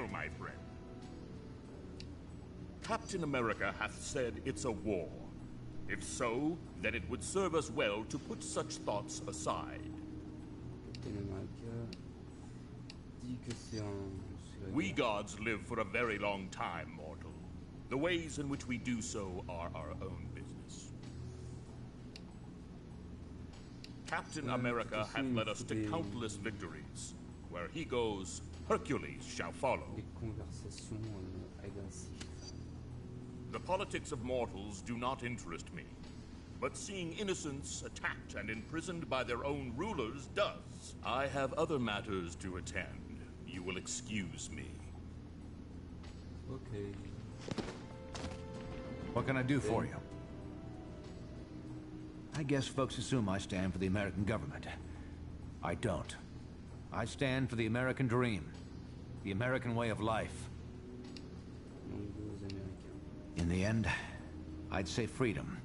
Well, my friend, Captain America hath said it's a war. If so, then it would serve us well to put such thoughts aside. We gods live for a very long time, mortal. The ways in which we do so are our own business. Captain America hath led us to countless victories. Where he goes, Hercules shall follow. The politics of mortals do not interest me. But seeing innocents attacked and imprisoned by their own rulers does. I have other matters to attend. You will excuse me. Okay. What can I do for you? I guess folks assume I stand for the American government. I don't. I stand for the American dream. The American way of life. In the end, I'd say freedom.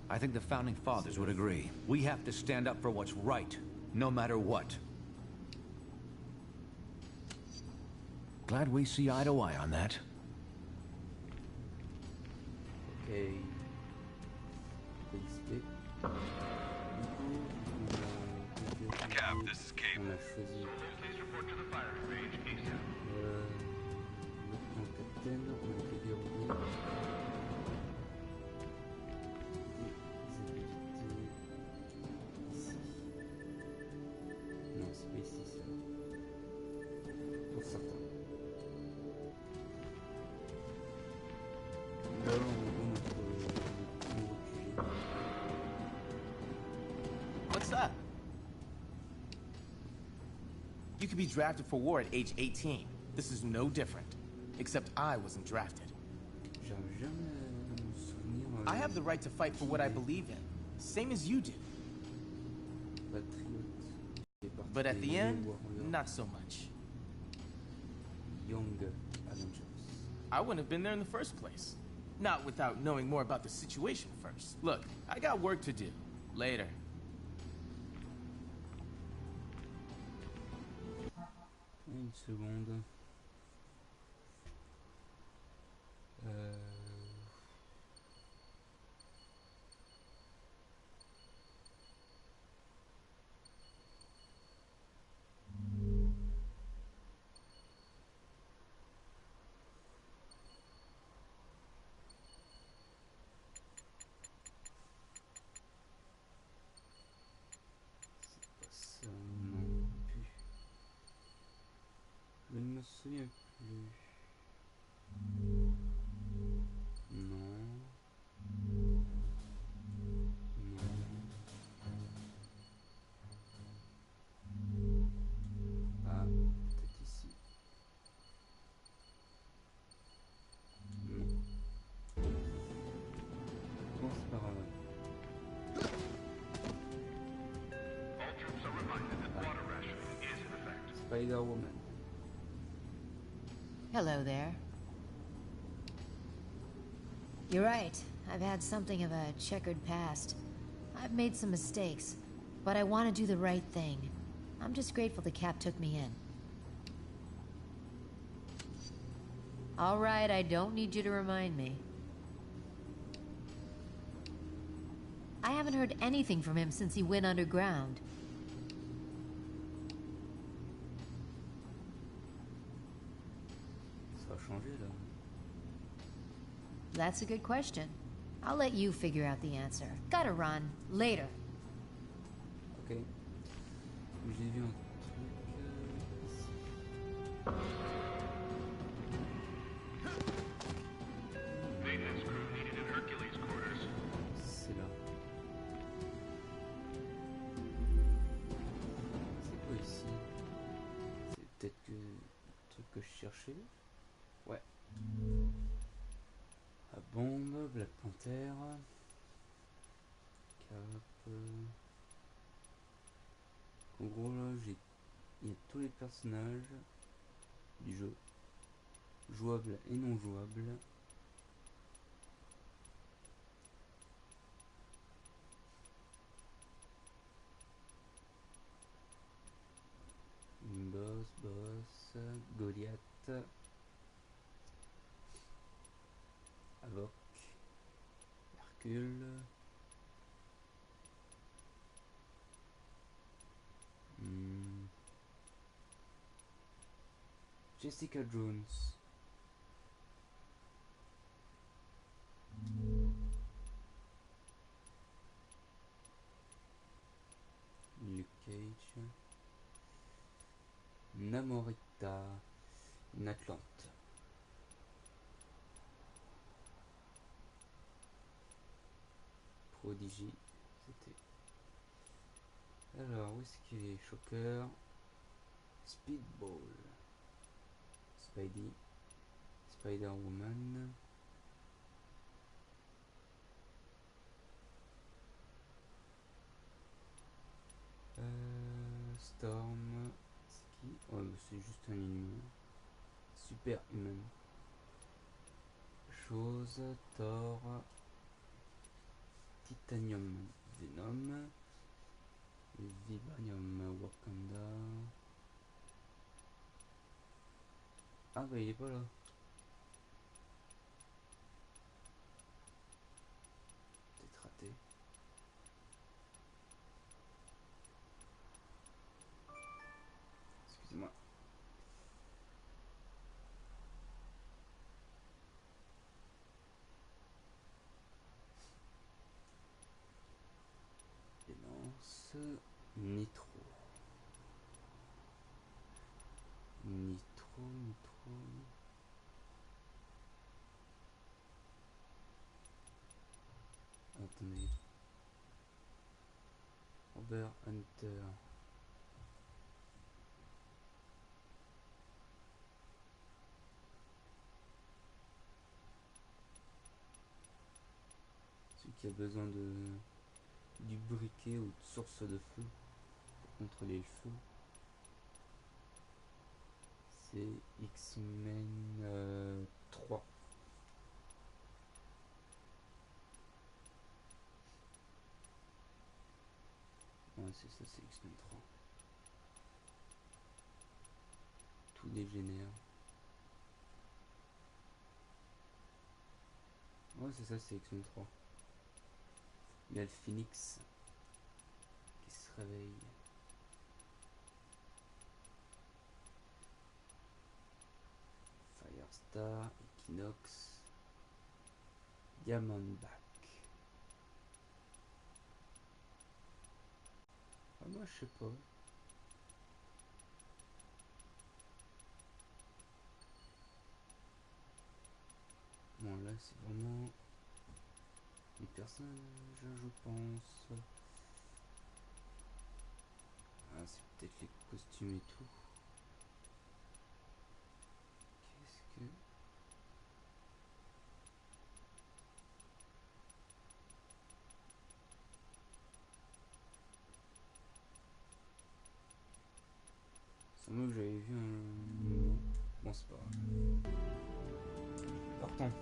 I think the Founding Fathers would agree. We have to stand up for what's right, no matter what. Glad we see eye to eye on that. Okay. Cap, this is Cape. On a choisi Please report to the firing range, ASAP. le capitaine, on a été verrouillé. Des habilités ici. Non, c'est pas ici ça. Pour certains. Là, on voit notre nouveau QG. What's that? You could be drafted for war at age 18. This is no different. Except I wasn't drafted. J'arrive jamais à me souvenir. I have the right to fight for what I believe in. Same as you do. Patriote. But at the end, Warrior. not so much. Young Avengers. I wouldn't have been there in the first place. Not without knowing more about the situation first. Look, I got work to do. Later. Une seconde. C'est pas ça non plus. Je ne me souviens plus. Non. Non. Ah, peut-être ici. Non. Bon, c'est pas grave. All troops are reminded that water rationing is in effect. Spider-Woman. Hello there. You're right. I've had something of a checkered past. I've made some mistakes, but I want to do the right thing. I'm just grateful the Cap took me in. All right, I don't need you to remind me. I haven't heard anything from him since he went underground. Ça a changé là. That's a good question. I'll let you figure out the answer. Gotta run. Later. Ok. J'ai vu un truc ici. Maintenance crew needed in Hercules quarters. C'est là. C'est quoi ici? C'est peut-être que le truc que je cherchais. Ouais. La bombe, Black Panther. Cap. En gros là, il y a tous les personnages du jeu, jouables et non jouables. Boss, Goliath. Avoc, Hercule, Jessica Jones, Luke Cage, Namorita, une Atlante. Prodigy, c'était. Alors, où est-ce qu'il est? Shocker, Speedball, Spidey, Spider-Woman, Storm, Ski, oh, c'est juste un inhumain, Superhuman, Chose, Thor, Titanium, Venom, Vibranium, Wakanda. Ah bah il est pas là. Peut-être raté. Excusez-moi. Lance Nitro. Attendez. Robert Hunter. Celui qui a besoin du briquet ou de source de feu pour contrôler le feu. C'est X-Men 3. Ouais, c'est ça, c'est X-Men 3. Tout dégénère. Ouais, c'est ça, c'est X-Men 3. Il y a le Phoenix qui se réveille. Firestar, Equinox, Diamondback. Ah, moi je sais pas. Bon là c'est vraiment les personnages je pense. Ah c'est peut-être les costumes et tout. Qu'est-ce que... C'est moi que j'avais vu un... Bon c'est pas grave. Partons.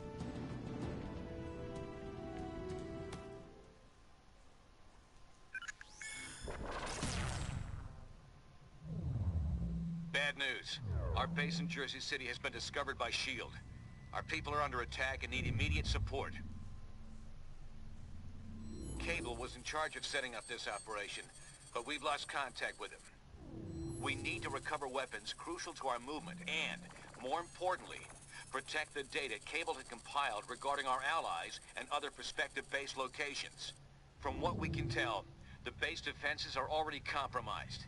Bad news. Our base in Jersey City has been discovered by S.H.I.E.L.D. Our people are under attack and need immediate support. Cable was in charge of setting up this operation, but we've lost contact with him. We need to recover weapons crucial to our movement and, more importantly, protect the data Cable had compiled regarding our allies and other prospective base locations. From what we can tell, the base defenses are already compromised.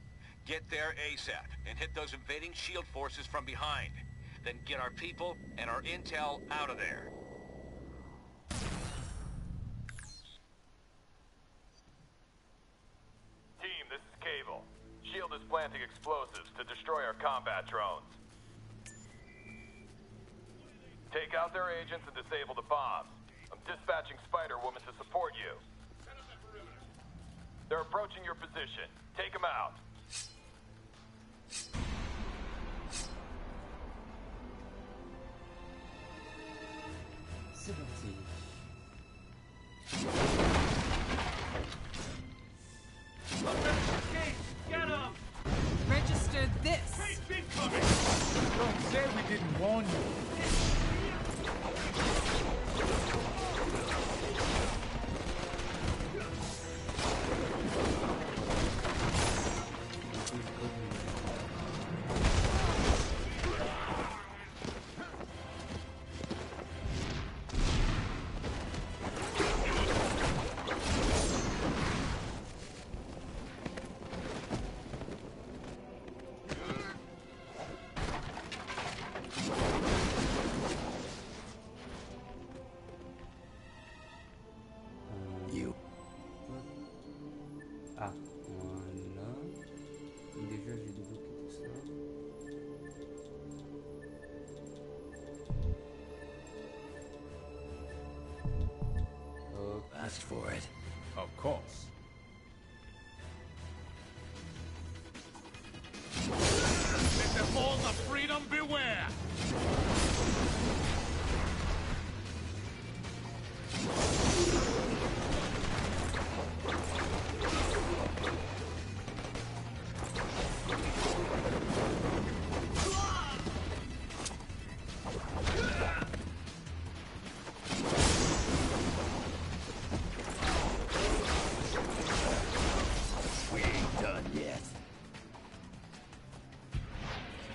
Get there ASAP and hit those invading S.H.I.E.L.D. forces from behind. Then get our people and our intel out of there. Team, this is Cable. S.H.I.E.L.D. is planting explosives to destroy our combat drones. Take out their agents and disable the bombs. I'm dispatching Spider-Woman to support you. They're approaching your position. Take them out. C'est parti. Register this. Don't say we didn't Ah, voilà. Donc déjà j'ai débloqué tout ça. Ok. Asked for it. Of course. Let the balls of freedom beware! We ain't done yet.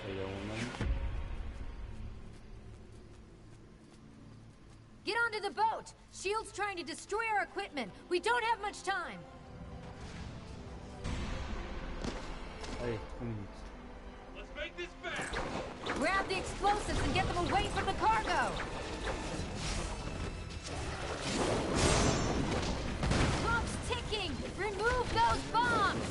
Spider-Woman. Get onto the boat! Shield's trying to destroy our equipment. We don't have much time. Allez, 3 minutes. Let's make this fast! Grab the explosives and get them away from the cargo! Clock's ticking! Remove those bombs!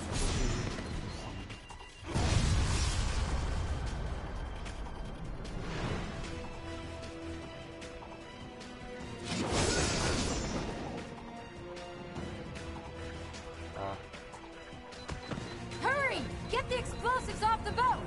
Ah, Hurry! Get the explosives off the boat!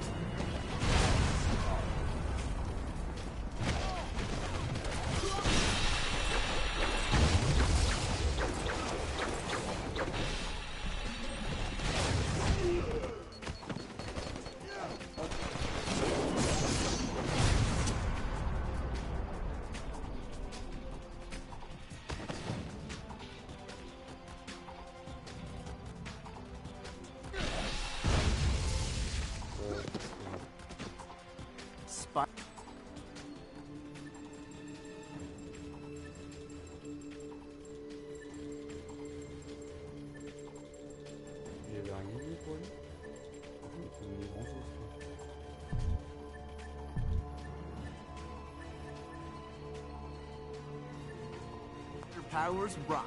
j'avais rien dit pour lui. J'ai pas mis grand chose. Your powers rock.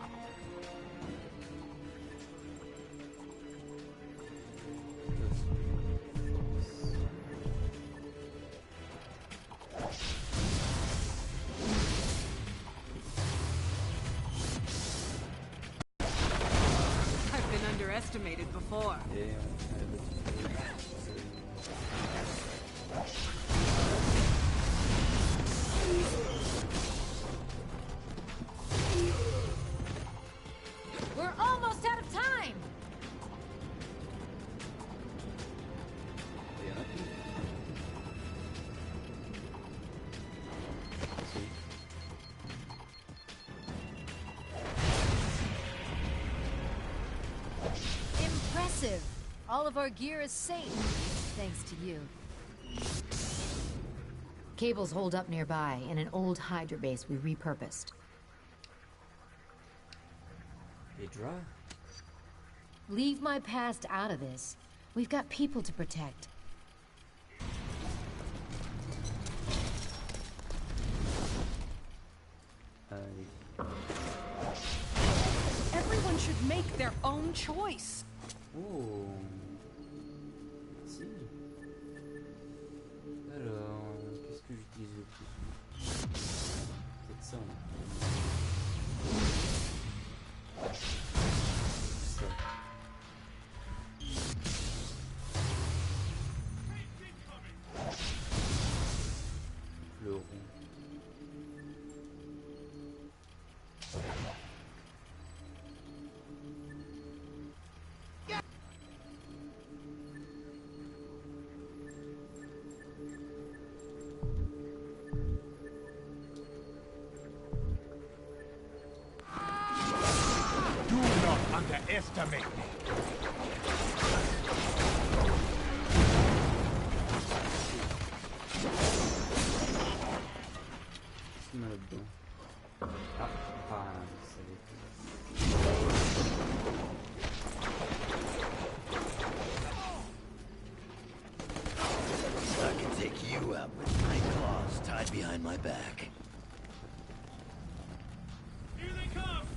I've been underestimated before. Et We're almost out of time! il y en a plus. Si. Impressive! All of our gear is safe, thanks to you. Cables hold up nearby in an old Hydra base we repurposed. Hydra? Leave my past out of this. We've got people to protect. Allez. Everyone should make their own choice. Oh. Merci. Alors, qu'est-ce que j'utilise le plus? Peut-être ça. Ça. Le rond. Do not underestimate me! Qu'est-ce qu'il y a là-dedans? Ah, ça va être... I can take you out with my claws tied behind my back. Here they come!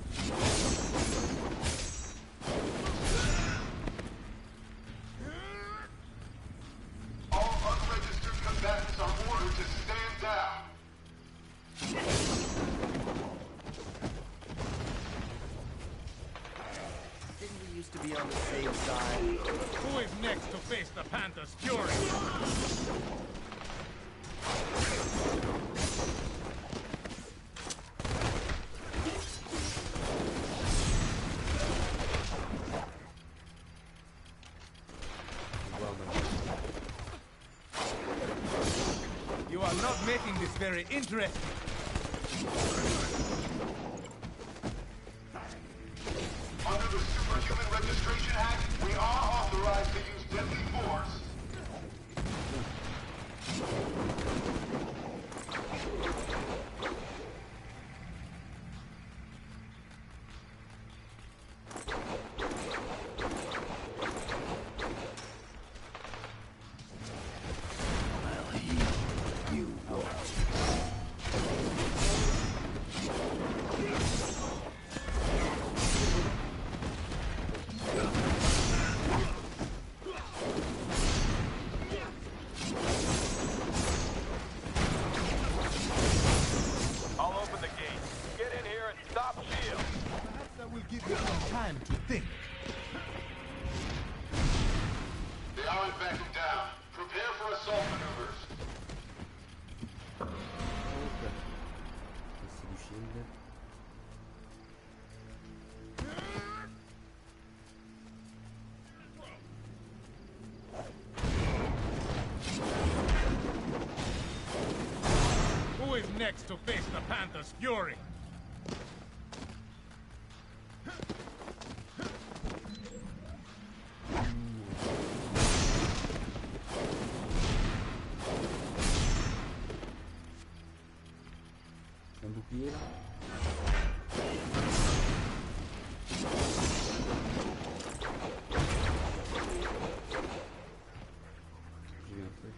be on the safe side. Who is next to face the Panther's fury? You are not making this very interesting. Under the Superhuman Registration Act, we are authorized to use deadly force. I'll heal. You won't. I'll open the gate. Get in here and stop shield. Perhaps that will give you some time to think. They aren't backing down. Prepare for assault maneuvers. Hop. C'est du shield. Who is next to face the Panther's fury? Un bouclier là. J'ai eu un truc.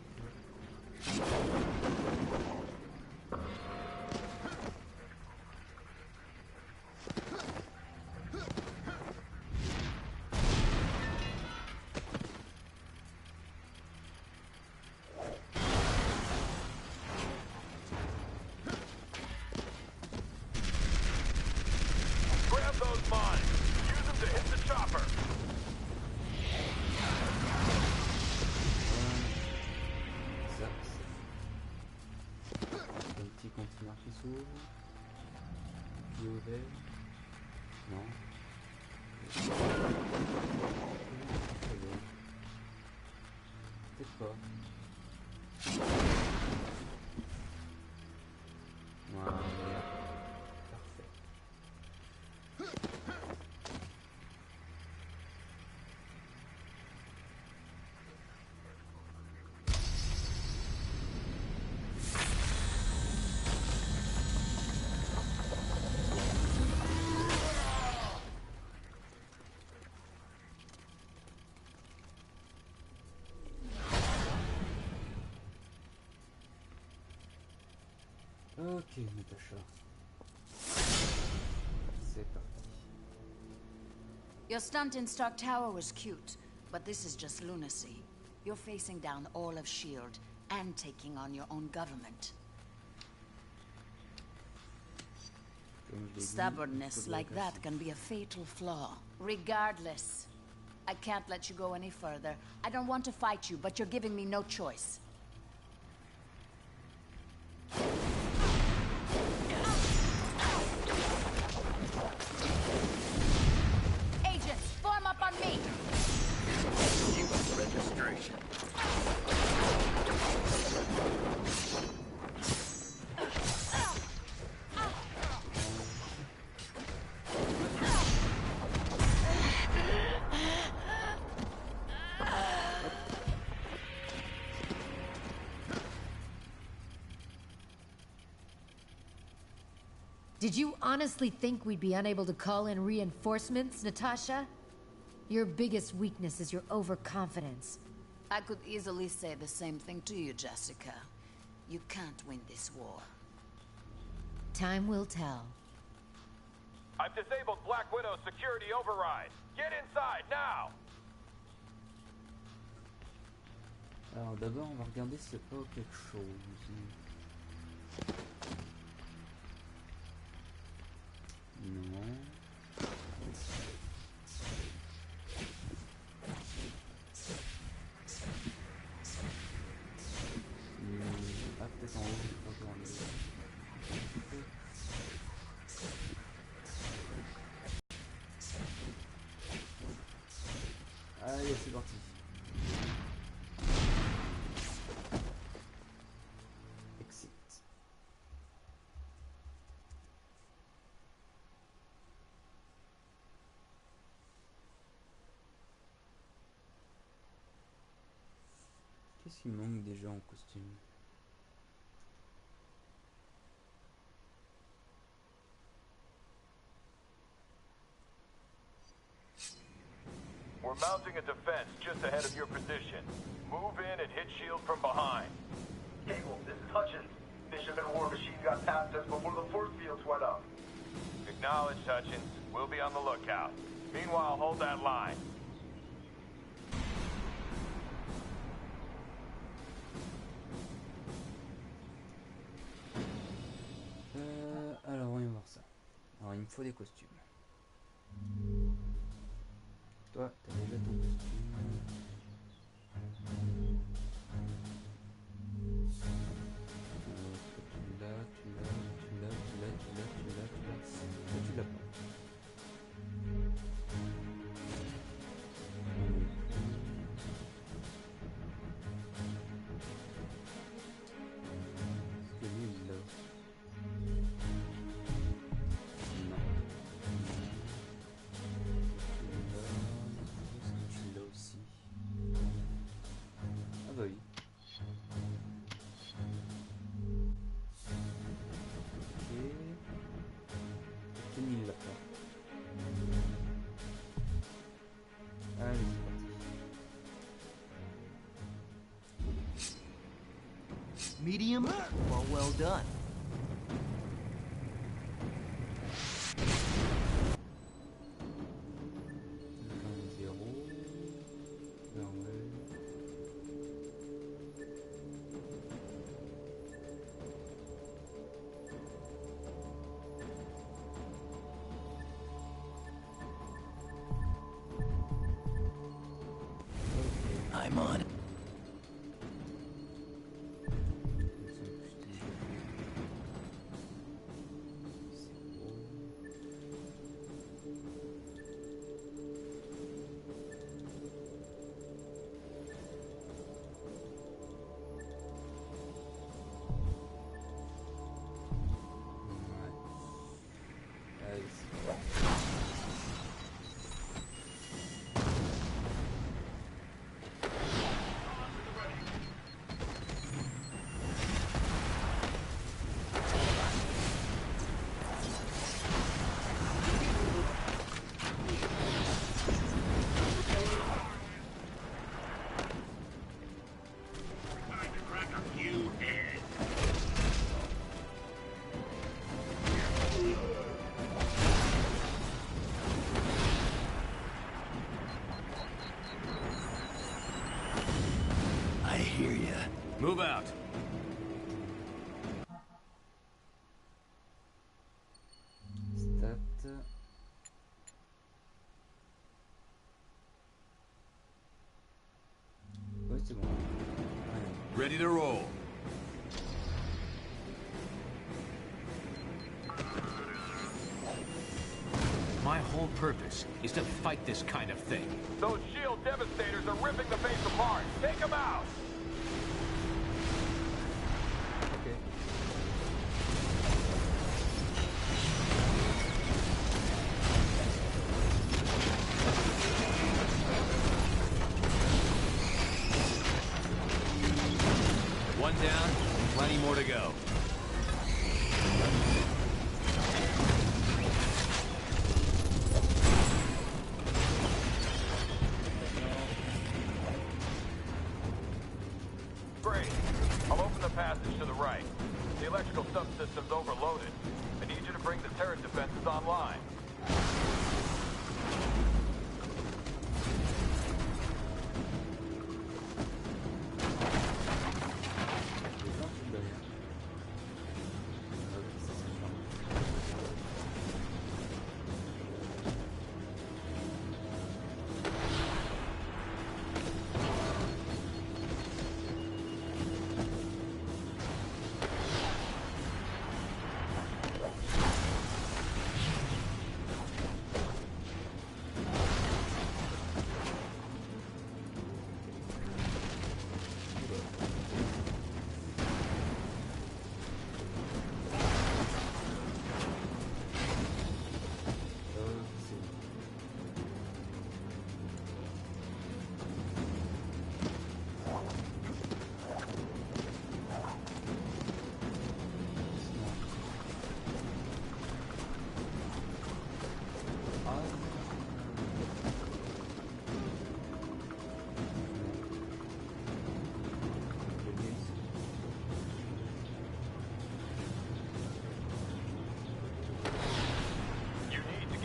Grab those mines. Use them to hit the chopper. Ça, c'est un petit conteneur qui s'ouvre. Qui est ouvert. Non. Peut-être pas. Voilà. Parfait. Ok, Natasha. C'est parti. Your stunt in Stark Tower was cute, but this is just lunacy. You're facing down all of S.H.I.E.L.D. and taking on your own government. Comme je l'ai dit, Stubbornness il faut de la like that casse. can be a fatal flaw. Regardless, I can't let you go any further. I don't want to fight you, but you're giving me no choice. Agents, form up on me! U.S. registration. Did you honestly think we'd be unable to call in reinforcements, Natasha? Your biggest weakness is your overconfidence. I could easily say the same thing to you, Jessica. You can't win this war. Time will tell. I've disabled Black Widow's security override. Get inside now! Alors d'abord, on va regarder si c'est pas quelque chose. Non. Qu'est-ce qui manque déjà en costume? We're mounting a defense just ahead of your position. Move in and hit shield from behind. Cable, this is Hutchins. Bishop and War Machine got past us before the force fields went up. Acknowledged, Hutchins. We'll be on the lookout. Meanwhile, hold that line. Alors, voyons voir ça. Alors, il me faut des costumes. Toi, t'as déjà ton costume. Toi, tu l'as pas. Est-ce que lui, il l'a? Medium or well done? I'm on it. Move out. Stat. Ouais, c'est bon. Ouais. Ready to roll. My whole purpose is to fight this kind of thing. Those shield devastators are ripping the base apart. Take them out. One down, plenty more to go.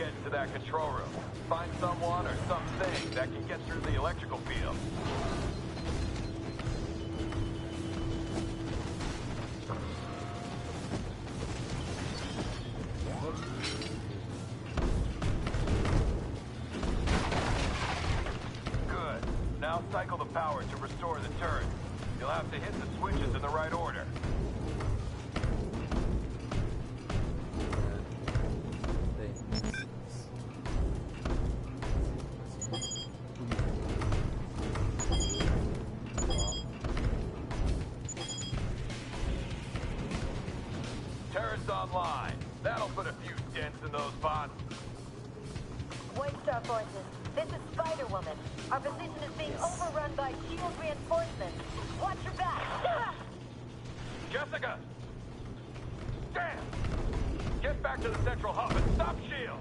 getting to that control room. Find someone or something that can get through the electrical field. Good. Now cycle the power to restore the turret. You'll have to hit the switches in the right order. Turret's online. That'll put a few dents in those bots. White Star Forces, this is Spider-Woman. Our position is being overrun by shield reinforcements. Watch your back. Jessica! Damn! Get back to the central hub and stop shield!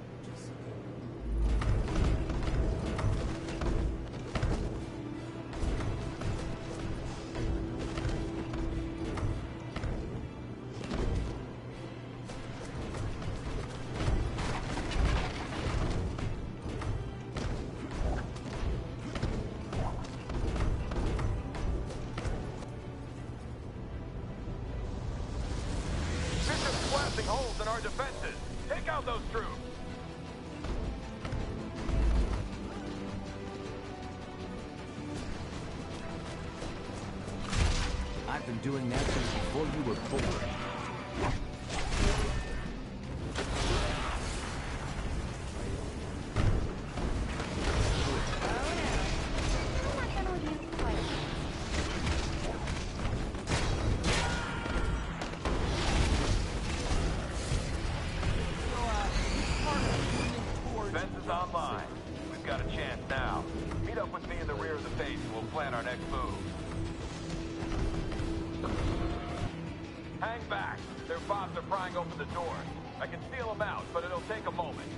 Holes in our defenses. Take out those troops. I've been doing that since before you were born. Online. We've got a chance now. Meet up with me in the rear of the base and we'll plan our next move. Hang back. Their bots are prying open the doors. I can steal them out, but it'll take a moment.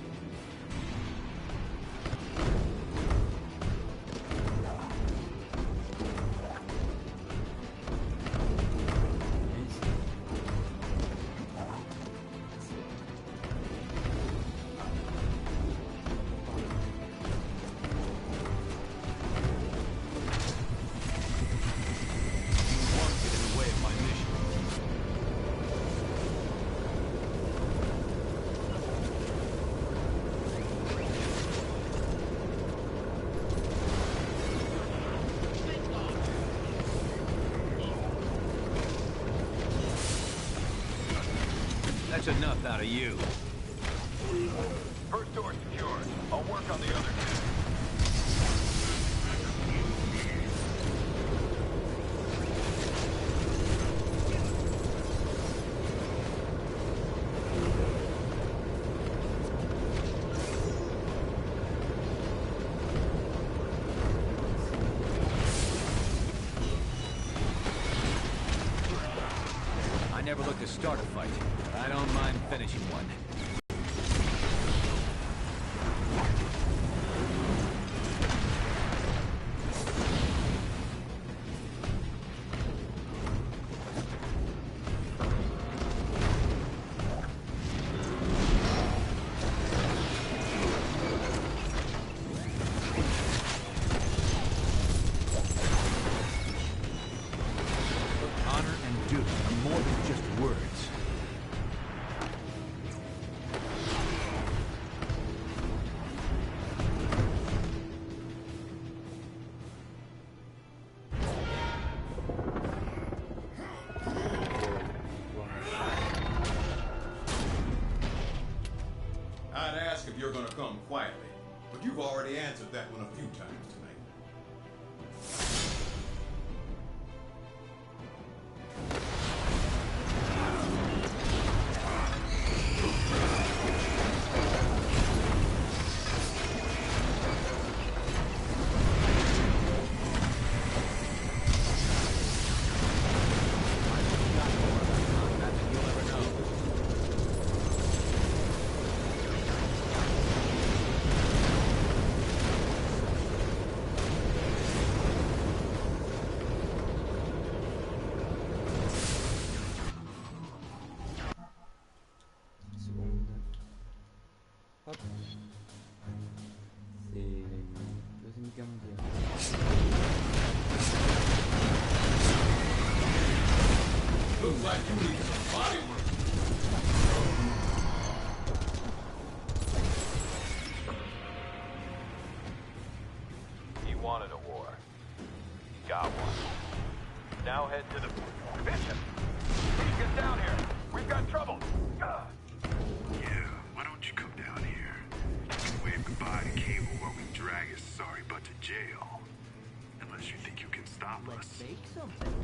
That's enough out of you. First door secured. I'll work on the other two. I never look to start a fight. I don't mind finishing one. Honor and duty are more than just words. I'd ask if you're gonna come quietly, but you've already answered that one a few times tonight. Hop. C'est Deuxième Guerre mondiale. Looks like you need some body work. He wanted a war. He got one. Now head to the... Bishop! Please get down here! We've got trouble! Yeah, why don't you come down here? You can wave goodbye to Cable while we drag his sorry butt to jail. Unless you think you can stop us. Bake something.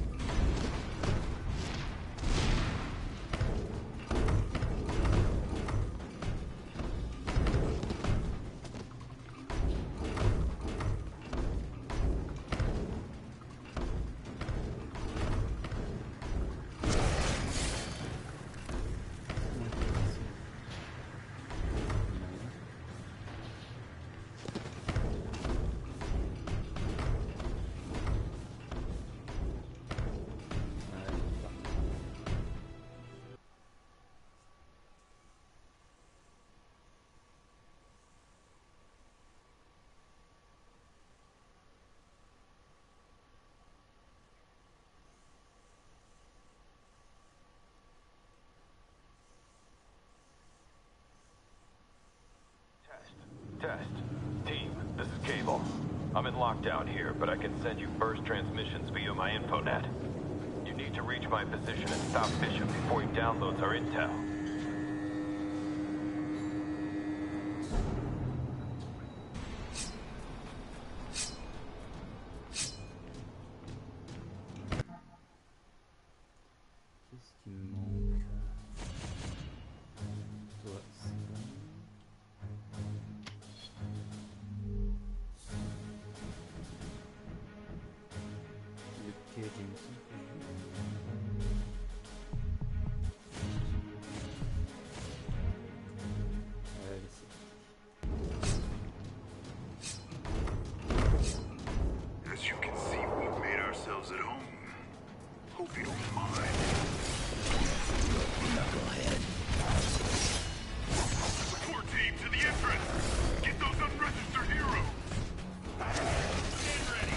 Test. Team, this is Cable. I'm in lockdown here, but I can send you burst transmissions via my infonet. You need to reach my position and stop Bishop before he downloads our intel. Qu'est-ce qui me manque? Toi, c'est bon. Le cage est ici. Allez, c'est As you can see, we've made ourselves at home. Hope you don't mind. Knucklehead. Support team to the entrance! Get those unregistered heroes! Stand ready!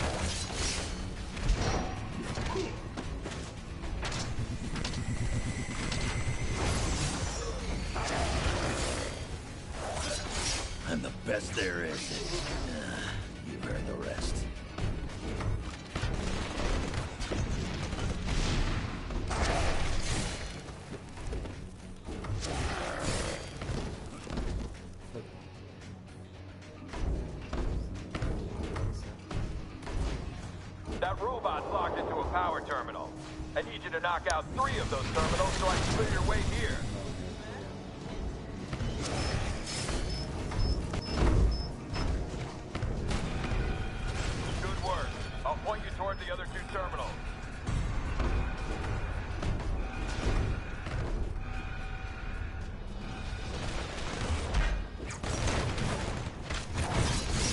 I'm the best there is. You've heard the rest. That robot's locked into a power terminal. I need you to knock out 3 of those terminals so I can clear your way here. Good work. I'll point you toward the other 2 terminals.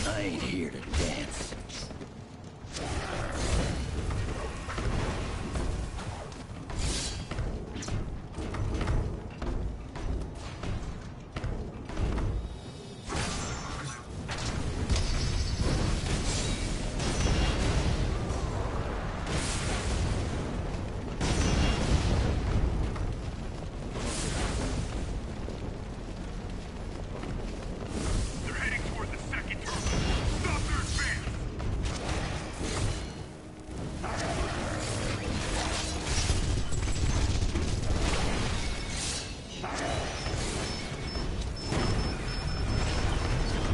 I ain't here to dance. They're heading toward the second terminal. Stop their advance!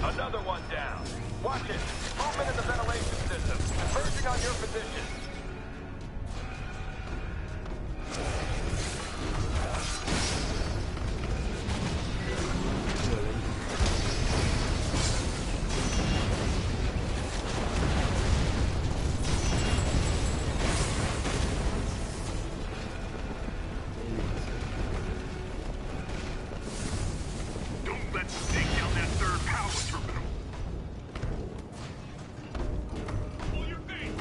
Another one down. Watch it. Movement in the ventilation system. Converging on your position. Don't let them take down that third power terminal! Pull your feet!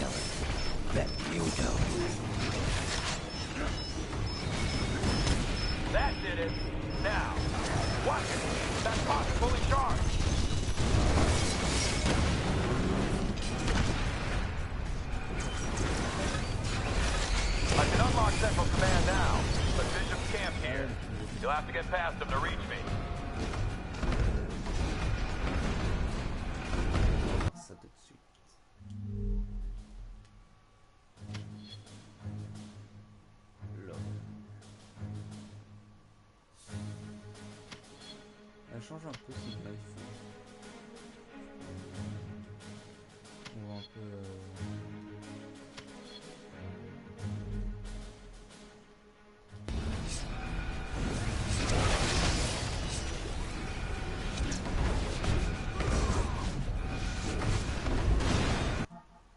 kill it. Bet you don't. That did it. Now, watch it. That box is fully charged. I can unlock Central Command now, but Bishop's camped here. You'll have to get past him to reach me. Ça tout de suite. Là. Elle change un peu ses graphes. On va un peu...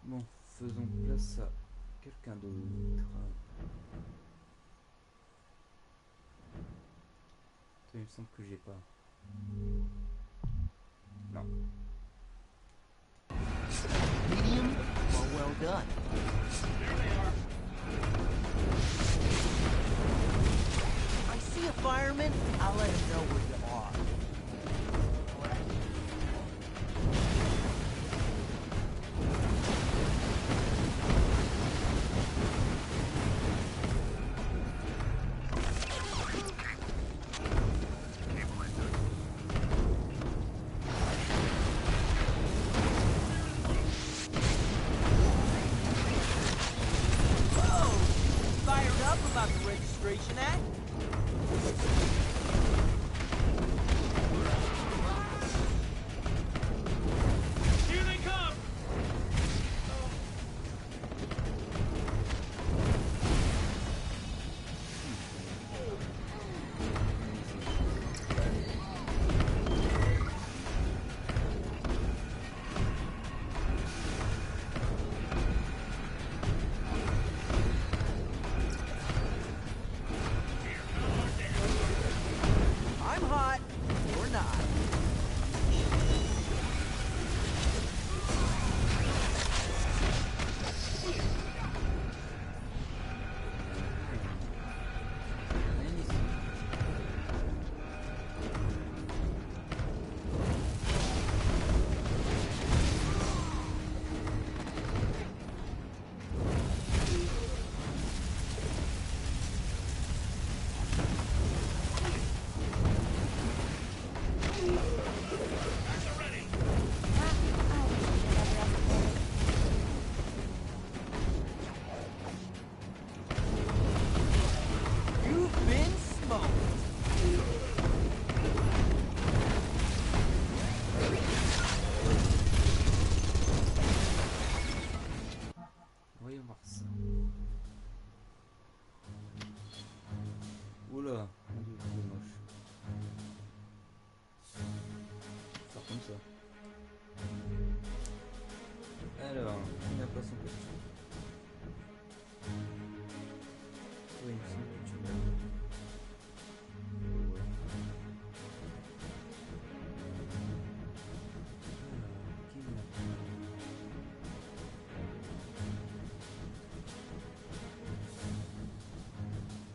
Bon, faisons place à quelqu'un d'autre. Il me semble que j'ai pas. Non. Medium or well done. I see a fireman, I'll let him know where you are. About the Registration Act? Here they come! Oula, mon dieu, c'est moche. Faire comme ça. Alors, il n'a pas son costume. Oui, il me semble que tu l'as. Ouais. Qui l'a?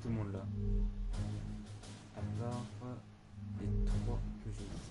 Tout le monde là. À part les trois que j'ai ici.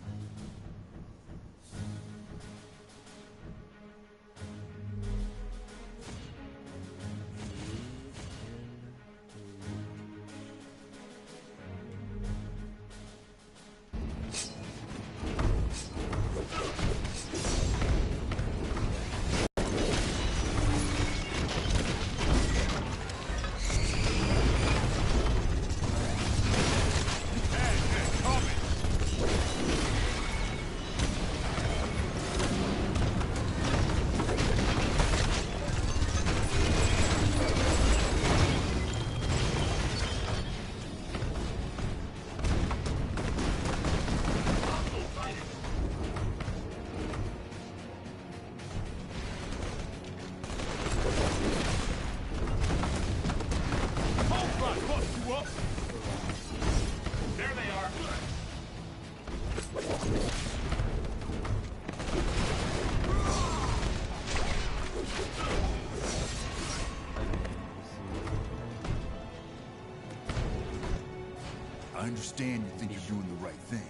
understand you think you're doing the right thing,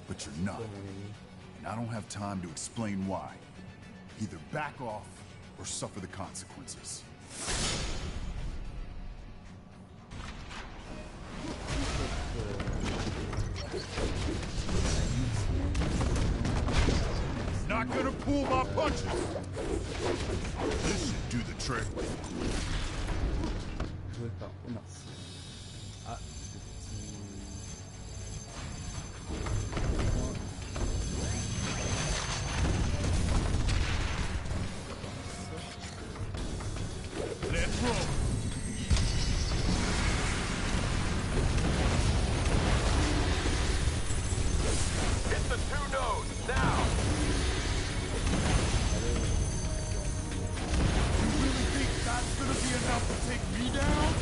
but you're not. And I don't have time to explain why. Either back off or suffer the consequences. Not gonna pull my punches! This should do the trick. Joué par Omar. Ah, Let's roll! Hit the 2 nodes, now! You really think that's gonna be enough to take me down?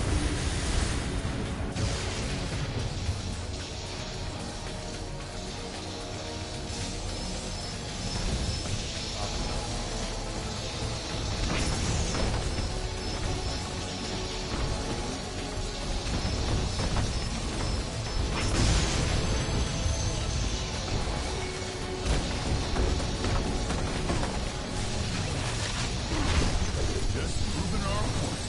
Just proving our point.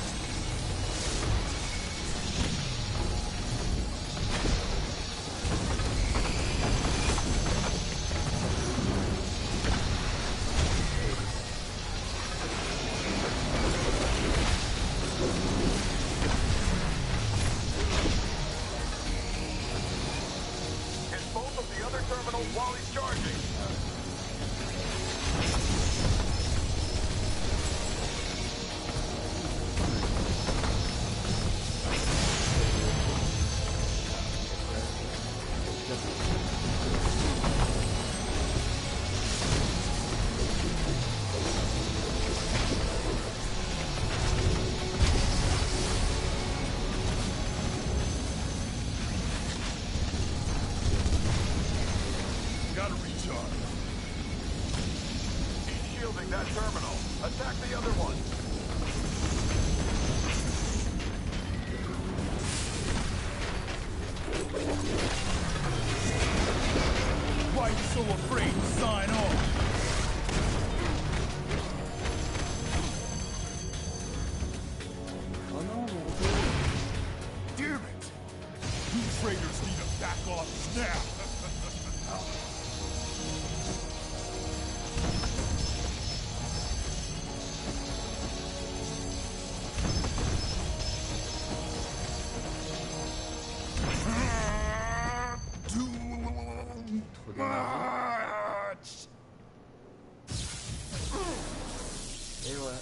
Hit both of the other terminals while he's charging. Gotta recharge. He's shielding that terminal. Attack the other one. Why you so afraid to sign on? oh non, mon retour. Damn it! You traitors need to back off now! Too Trop d'énergie. much! Et voilà.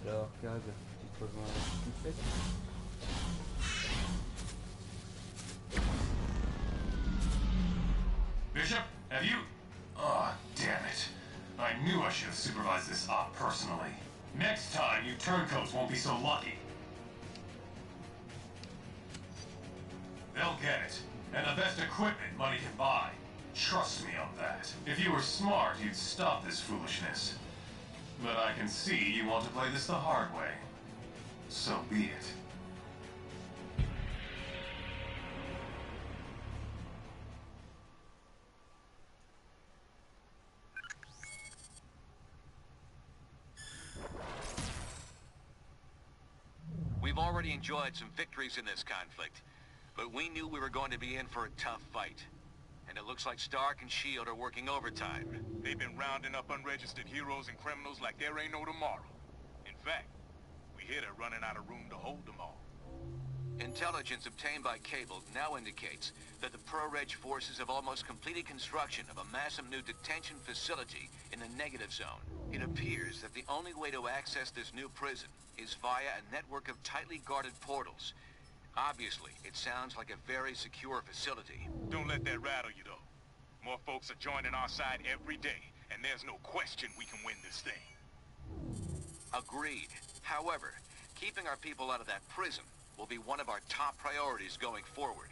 Alors, Cag, tu te rejoins à la fête. Bishop, have you... Oh, damn it. I knew I should have supervised this op personally. Next time, you turncoats won't be so lucky. They'll get it. And the best equipment money can buy. Trust me on that. If you were smart, you'd stop this foolishness. But I can see you want to play this the hard way. So be it. We've already enjoyed some victories in this conflict, but we knew we were going to be in for a tough fight. And it looks like Stark and S.H.I.E.L.D. are working overtime. They've been rounding up unregistered heroes and criminals like there ain't no tomorrow. In fact, we hear they're running out of room to hold them all. Intelligence obtained by Cable now indicates that the Pro-Reg forces have almost completed construction of a massive new detention facility in the negative zone. It appears that the only way to access this new prison is via a network of tightly guarded portals. Obviously, it sounds like a very secure facility. Don't let that rattle you, though. More folks are joining our side every day, and there's no question we can win this thing. Agreed. However, keeping our people out of that prison will be one of our top priorities going forward.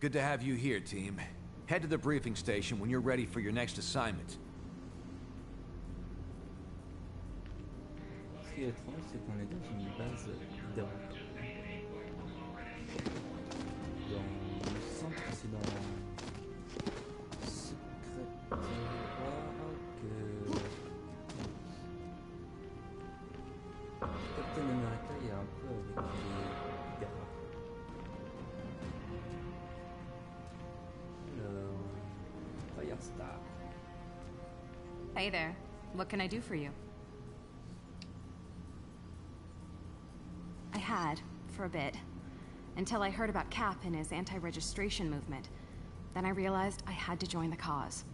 Good to have you here, team. Head to the briefing station when you're ready for your next assignment. Ce qui est étrange, c'est qu'on est dans une base Hydra. Dans le centre, c'est dans Secrétariat que Captain America il y a un peu avec les Hydra. Alors, Firestar. Hey there. What can I do for you? I had, for a bit. Until I heard about Cap and his anti-registration movement. Then I realized I had to join the cause.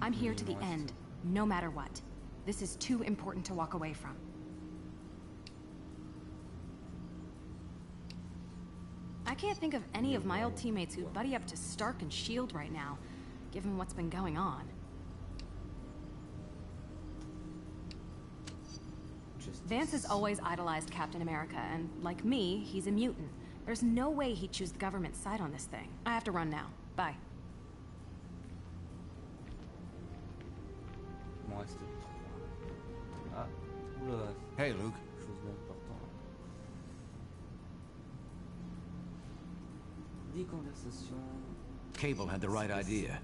I'm here to the end, no matter what. This is too important to walk away from. I can't think of any of my old teammates who'd buddy up to Stark and S.H.I.E.L.D. right now, given what's been going on. Vance has always idolized Captain America, and like me, he's a mutant. There's no way he'd choose the government's side on this thing. I have to run now. Bye. Hey, Luke. Cable had the right idea,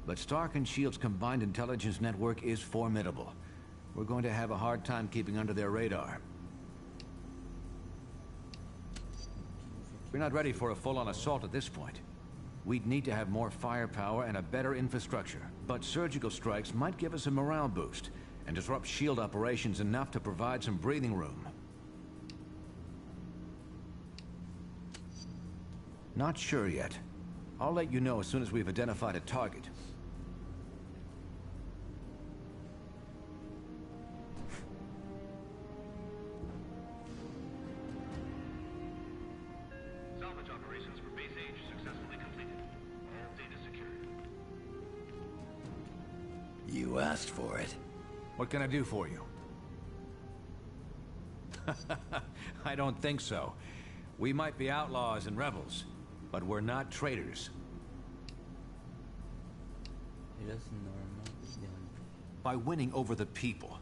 but Stark and S.H.I.E.L.D.'s combined intelligence network is formidable. We're going to have a hard time keeping under their radar. We're not ready for a full-on assault at this point. We'd need to have more firepower and a better infrastructure, but surgical strikes might give us a morale boost and disrupt S.H.I.E.L.D. operations enough to provide some breathing room. Not sure yet. I'll let you know as soon as we've identified a target. Salvage operations for Base H successfully completed. All data secured. You asked for it. What can I do for you? I don't think so. We might be outlaws and rebels, but we're not traitors. By winning over the people,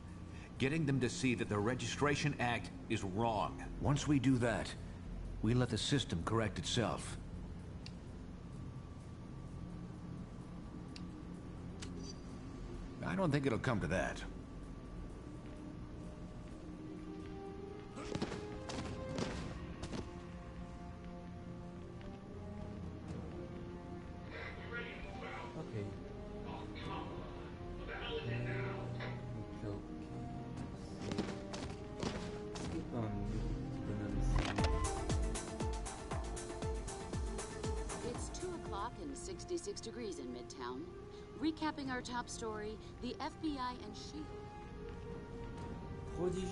getting them to see that the Registration Act is wrong. Once we do that, we let the system correct itself. I don't think it'll come to that. It's 2 o'clock and 66 degrees in Midtown. Recapping our top story, the FBI and S.H.I.E.L.D. Prodigy.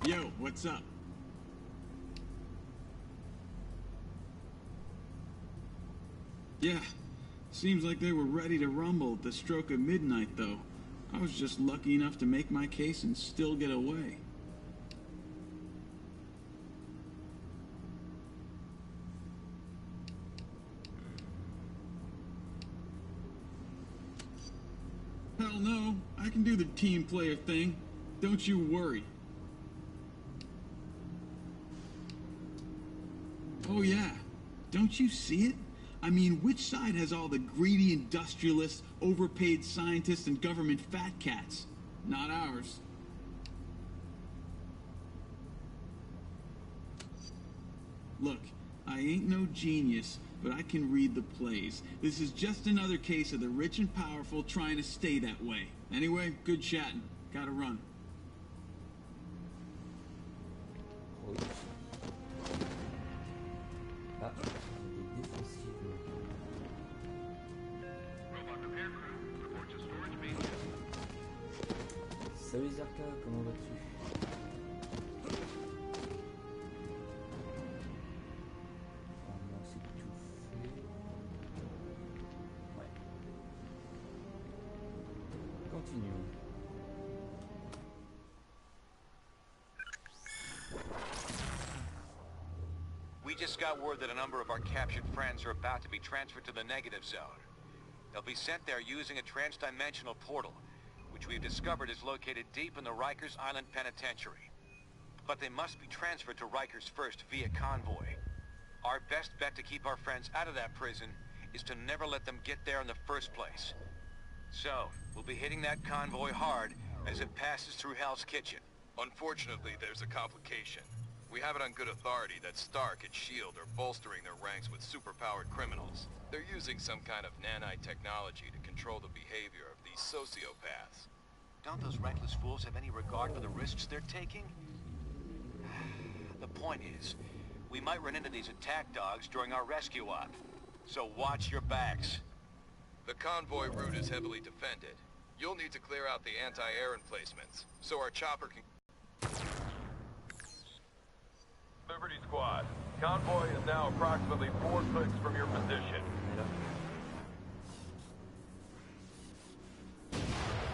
Yo, what's up? Yeah, seems like they were ready to rumble at the stroke of midnight, though. I was just lucky enough to make my case and still get away. Hell no, I can do the team player thing. Don't you worry. Oh yeah, don't you see it? I mean, which side has all the greedy industrialists, overpaid scientists, and government fat cats? Not ours. Look, I ain't no genius, but I can read the plays. This is just another case of the rich and powerful trying to stay that way. Anyway, good chatting. Gotta run. Salut Zerka, comment vas-tu? Oh non, c'est tout. We just got word that a number of our captured friends are about to be transferred to the negative zone. They'll be sent there using a trans-dimensional portal, which we've discovered is located deep in the Rikers Island Penitentiary. But they must be transferred to Rikers first via convoy. Our best bet to keep our friends out of that prison is to never let them get there in the first place. So, we'll be hitting that convoy hard as it passes through Hell's Kitchen. Unfortunately, there's a complication. We have it on good authority that Stark and S.H.I.E.L.D. are bolstering their ranks with superpowered criminals. They're using some kind of nanite technology to control the behavior of these sociopaths. Don't those reckless fools have any regard for the risks they're taking? The point is, we might run into these attack dogs during our rescue op. So watch your backs. The convoy route is heavily defended. You'll need to clear out the anti-air emplacements, so our chopper can... Liberty Squad, convoy is now approximately 4 clicks from your position.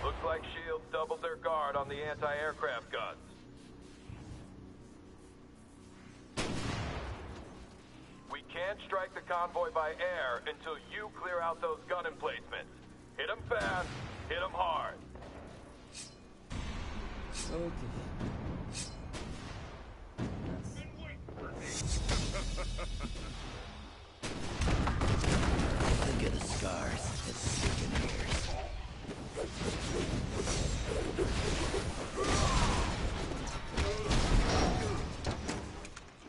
Looks like S.H.I.E.L.D. doubled their guard on the anti-aircraft guns. We can't strike the convoy by air until you clear out those gun emplacements. Hit them fast, hit them hard. Ok. Look at the scars and souvenirs.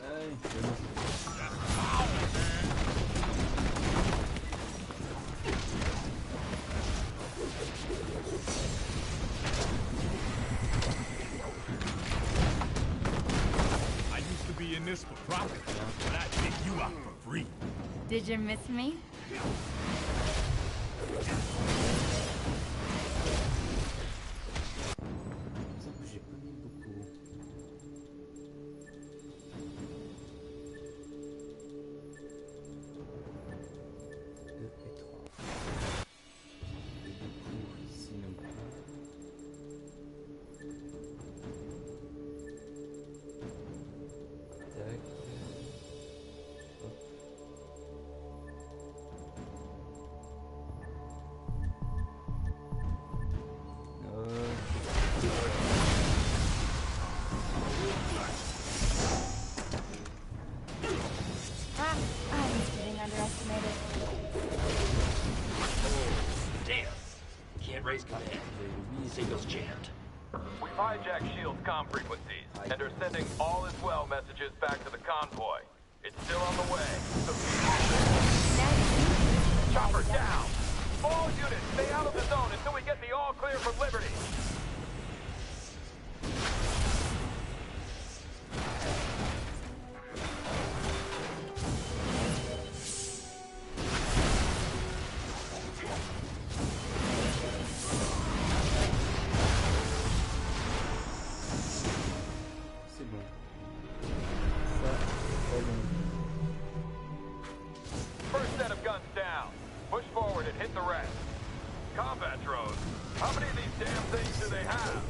Allez, c'est bon. I used to be in this for profit, but I take you out for free. Did you miss me? J'ai pas mis beaucoup. Raise command. Signal's jammed. We've hijacked S.H.I.E.L.D.'s comm frequencies and are sending all is well messages back to the convoy. It's still on the way, so keep moving. Chopper down! All units, stay out of the zone until we get the all clear from Liberty. First set of guns down. Push forward and hit the rest. Combat drones. How many of these damn things do they have?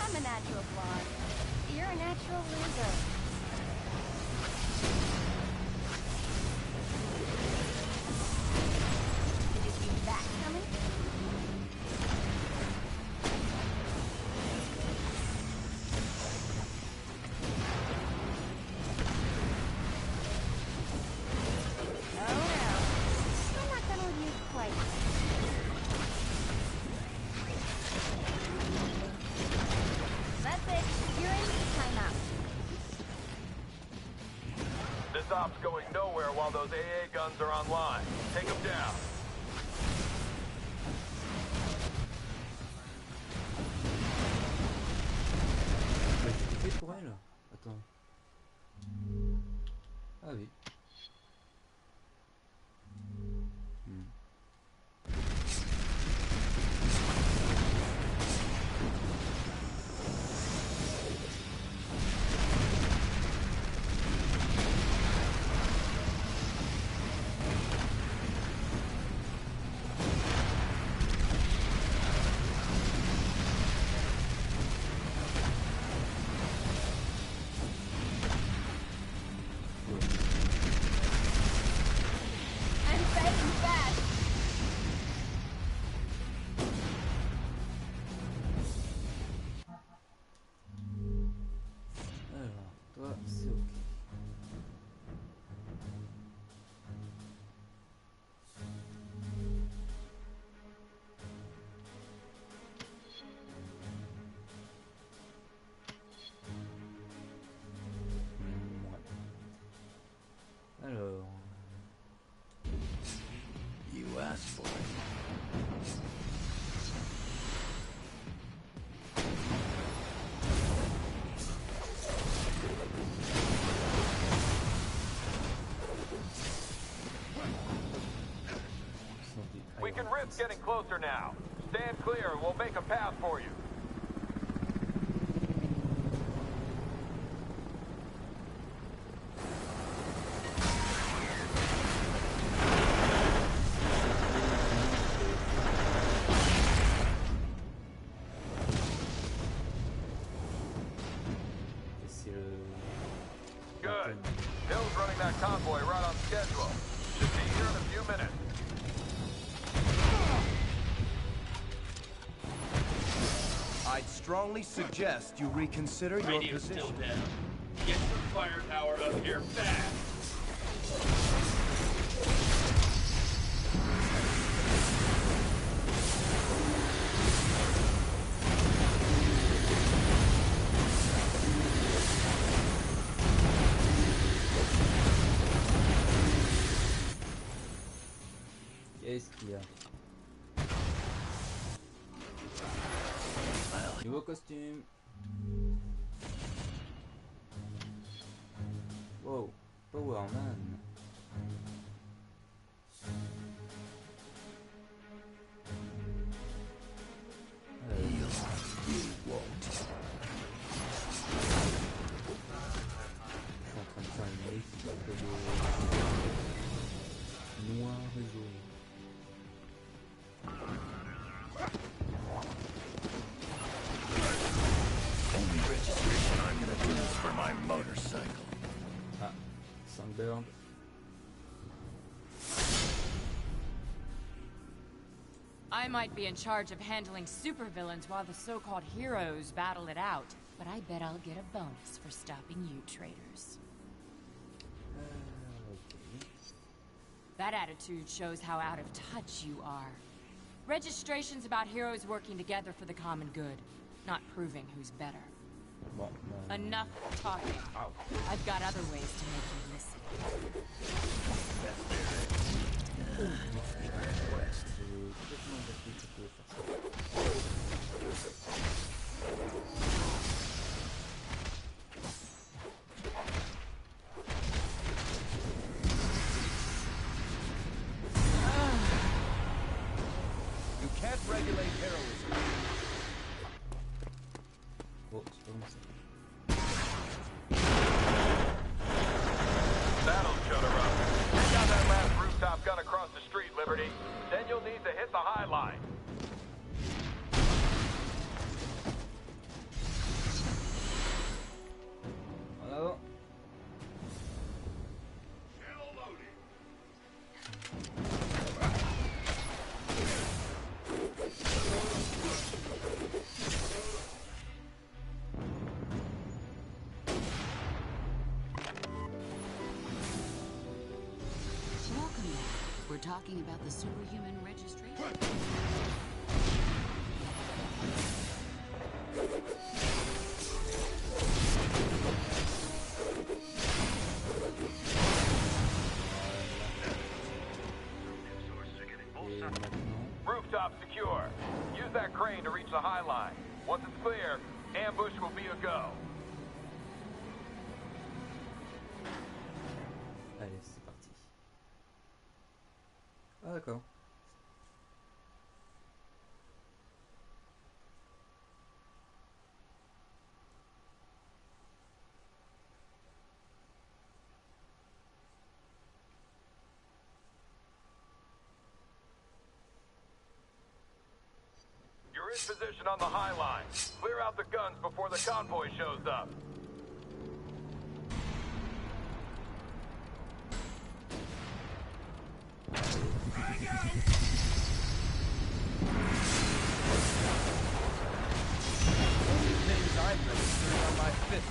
I'm a natural blonde. You're a natural loser. Did you see that coming? nowhere while those AA guns are online. Take them down. J'ai fait pour elle. Attends. Ah oui. Alors. You asked for it. We can risk getting closer now. Stand clear and we'll make a path for you. Good. Hill's running that convoy right on schedule. Should be here in a few minutes. I'd strongly suggest you reconsider your Radio's position. still down. Get some firepower up here fast. Qu'est-ce qu'il y a? Nouveau costume. Wow, Power Man. Noir et jaune. Only registration I'm gonna do is for my motorcycle. Ah, Sunbird. I might be in charge of handling supervillains while the so-called heroes battle it out, but I bet I'll get a bonus for stopping you traitors. Okay. That attitude shows how out of touch you are. Registration's about heroes working together for the common good, not proving who's better. Bon, Enough talking. Ow. I've got other ways to make you listen. You can't regulate heroism. Oh, c'est pas bon ça. That'll shut her up. Take out that last rooftop gun across the street, Liberty. Then you'll need to hit the high line. En avant. Welcome back. We're talking about the superhuman registration. rooftop secure. Use that crane to reach the High Line. Once it's clear, ambush will be a go. Allez, c'est parti. Ah d'accord. You're in position on the High Line. Clear out the guns before the convoy shows up. Things I've registered on my fist.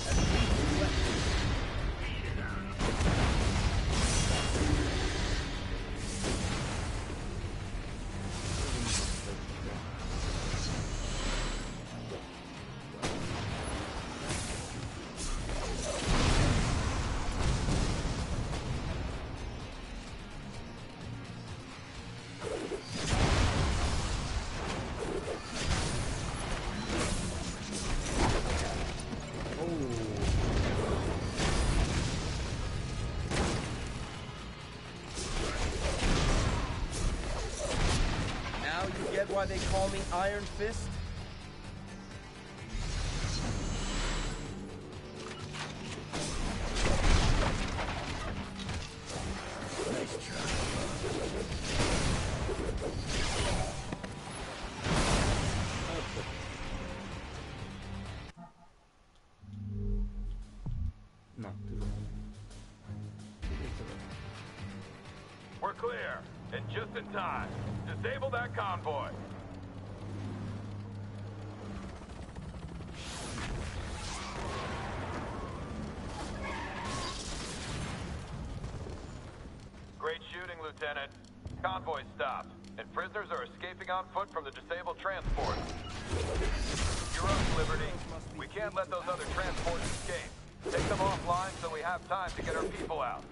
As lethal weapons. Why they call me Iron Fist? Nice try. Non, toujours. We're clear, and just in time. Disable that convoy. Great shooting, Lieutenant. Convoy stopped, and prisoners are escaping on foot from the disabled transport. You're up, Liberty. We can't let those other transports escape. Take them offline so we have time to get our people out.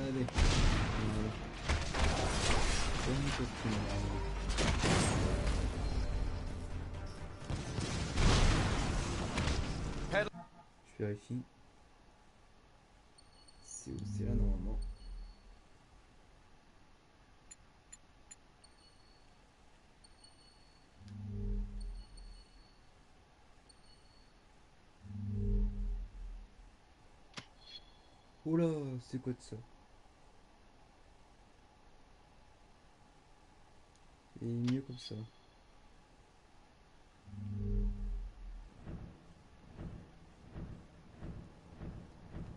Allez. Je vérifie. C'est où? C'est là normalement. Oula, c'est quoi de ça? Et mieux comme ça.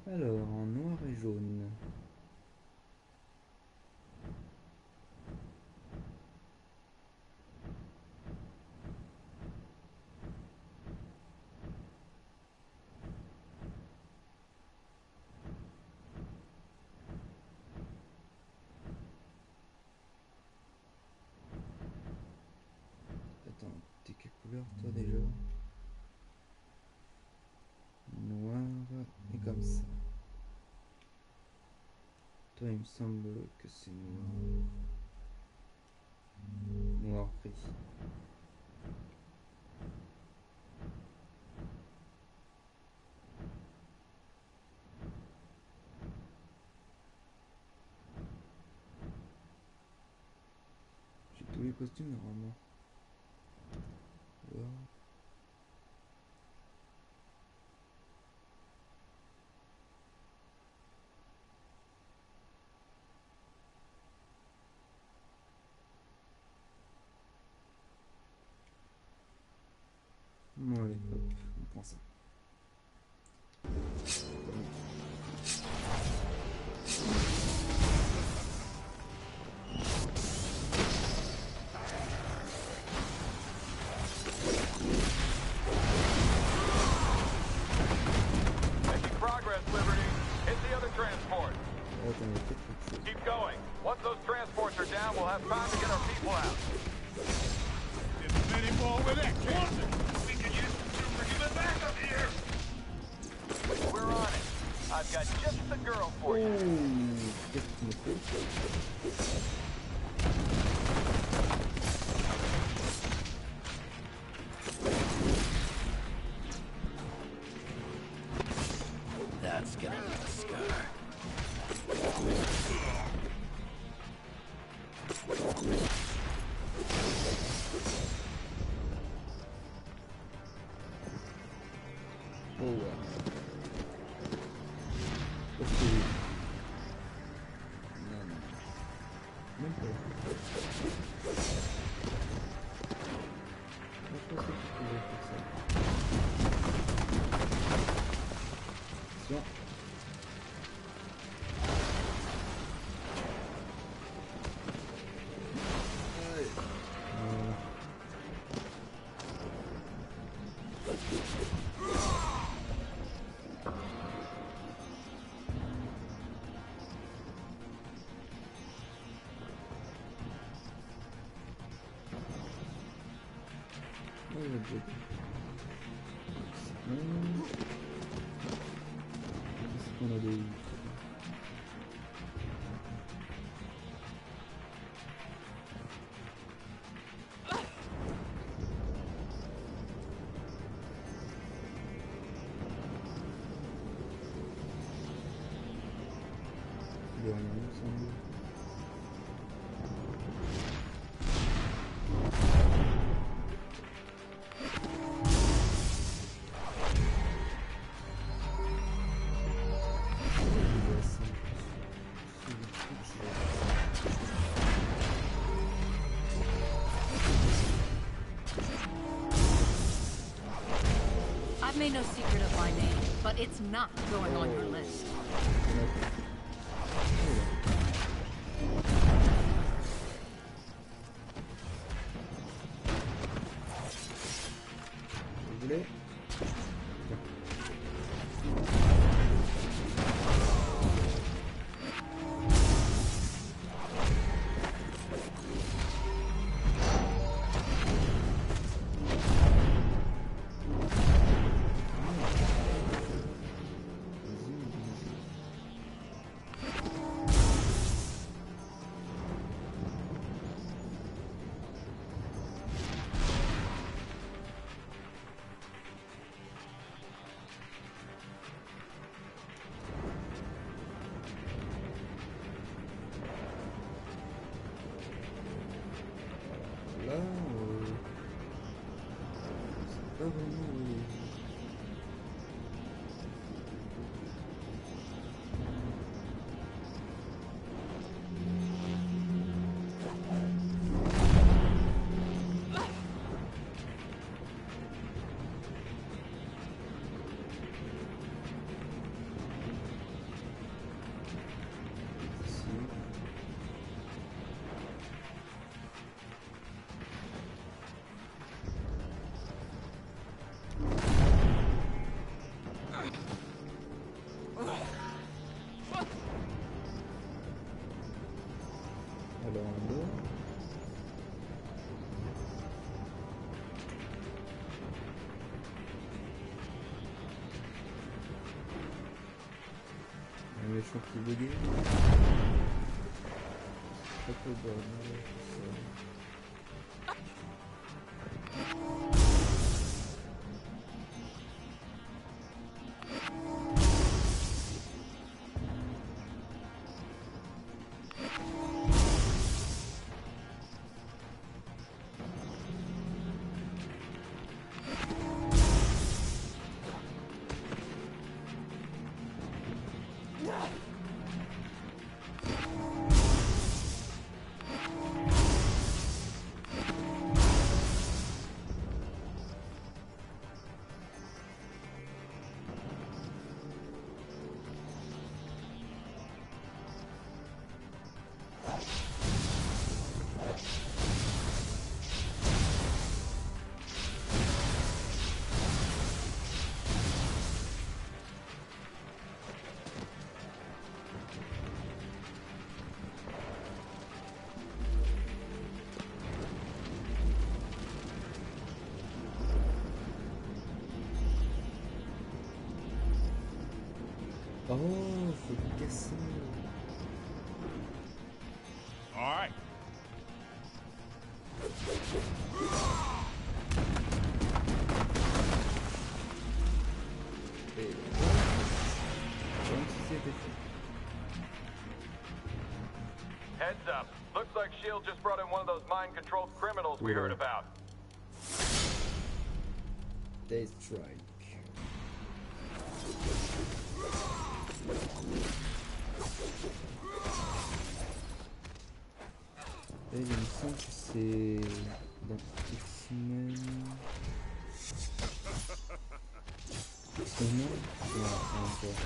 Alors, en noir et jaune. Attends, t'es quelle couleur toi déjà? Noir et comme ça. Toi il me semble que c'est noir. Noir pris. J'ai tous les costumes normalement. Wow. Bon, allez, hop, on prend ça. Making progress, Liberty. Hit the other transport. Keep going. Once those transports are down, we'll have time to get our people out. There's many more with that kid. We could use some superhuman backup here. We're on it. I've got just the girl hero for you. Qu'est-ce qu'il me fait? That's gonna leave a scar. Oh ouais. Ok. Non, non. Même pas. Je pensais que je pouvais faire ça. Attention. Ouais. Voilà. Oh, le jeu. Qu'est-ce qu'on a des... Il y a rien, il me semble. I've made no secret of my name, but it's not going on your list. Vous voulez? Là, c'est pas vraiment... Alors, là... Un méchant qui bugué. Pas trop de bordel, tout ça. Oh, faut le casser. Alright. Heads up. Looks like S.H.I.E.L.D. just brought in one of those mind-controlled criminals we heard about. They strike. Et il me semble que c'est dans X-Men. Non, non, c'est encore.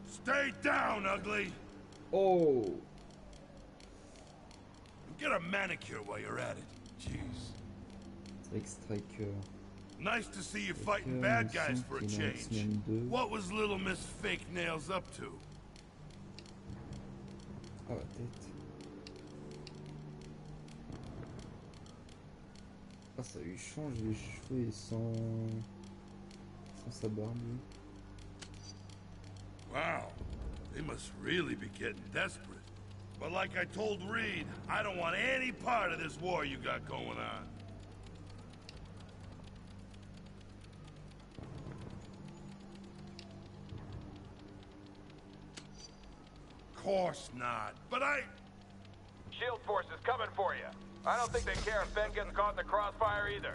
Stay down, ugly! Oh! Get a manicure while you're at it. Jeez. Avec Striker. Nice to see you fighting bad guys for a change. What was little Miss Fake Nails up to? Ah, la tête. Ah, ça lui change les cheveux et sans sa barbe. Wow, they must really be getting desperate. But like I told Reed, I don't want any part of this war you got going on. Course not, but S.H.I.E.L.D. force is coming for you. I don't think they care if Ben gets caught in the crossfire either.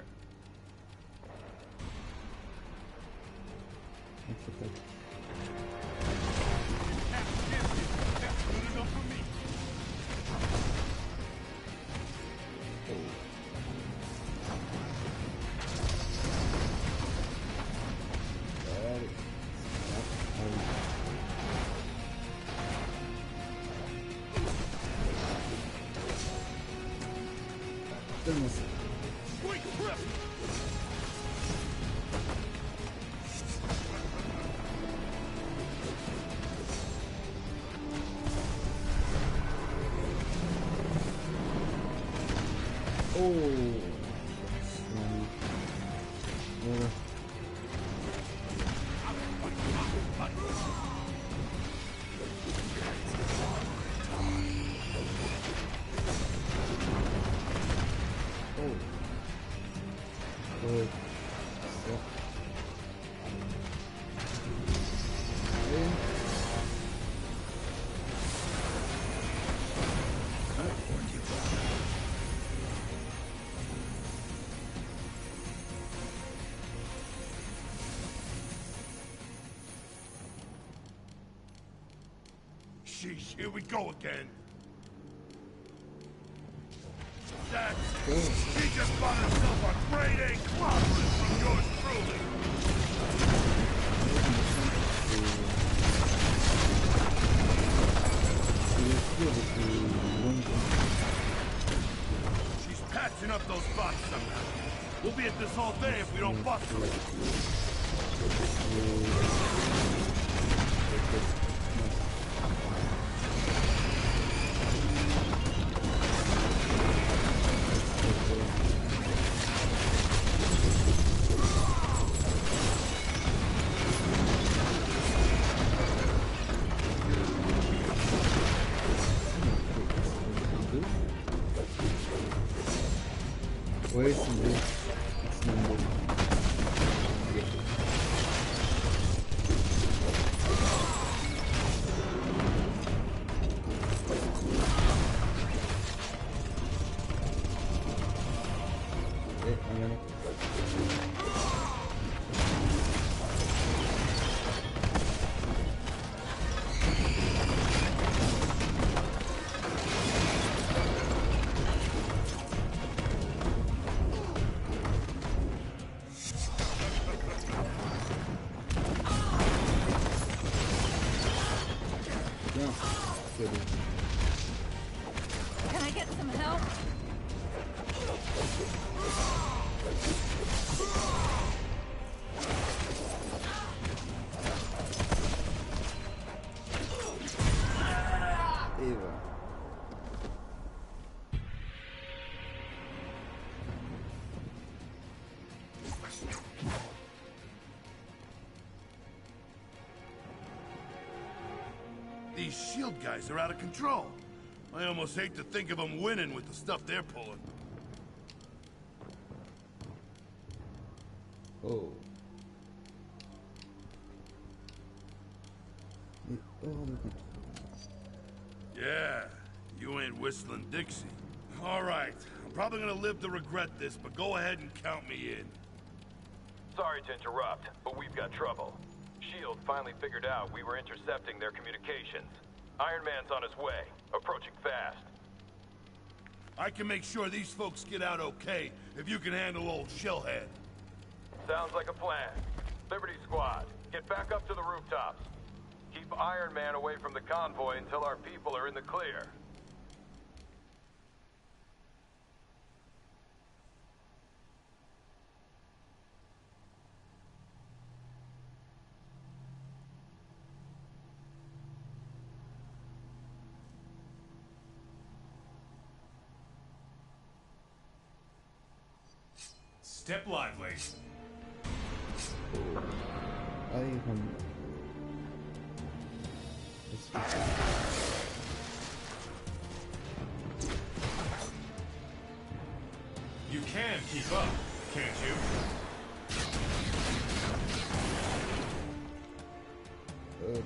Sheesh, here we go again. That's... He just bought himself a grade A clobberin from yours truly. She's patching up those bots somehow. We'll be at this all day if we don't bust her. Ouais, c'est vrai. SHIELD guys are out of control. I almost hate to think of them winning with the stuff they're pulling. Oh. Mais hors de contrôle. Yeah, you ain't whistling Dixie. All right, I'm probably gonna live to regret this, but go ahead and count me in. Sorry to interrupt, but we've got trouble. SHIELD finally figured out we were intercepting their communications. Iron Man's on his way, approaching fast. I can make sure these folks get out okay if you can handle old Shellhead. Sounds like a plan. Liberty Squad, get back up to the rooftops. Keep Iron Man away from the convoy until our people are in the clear. Step lively. Iron Man. You can keep up, can't you? Ok.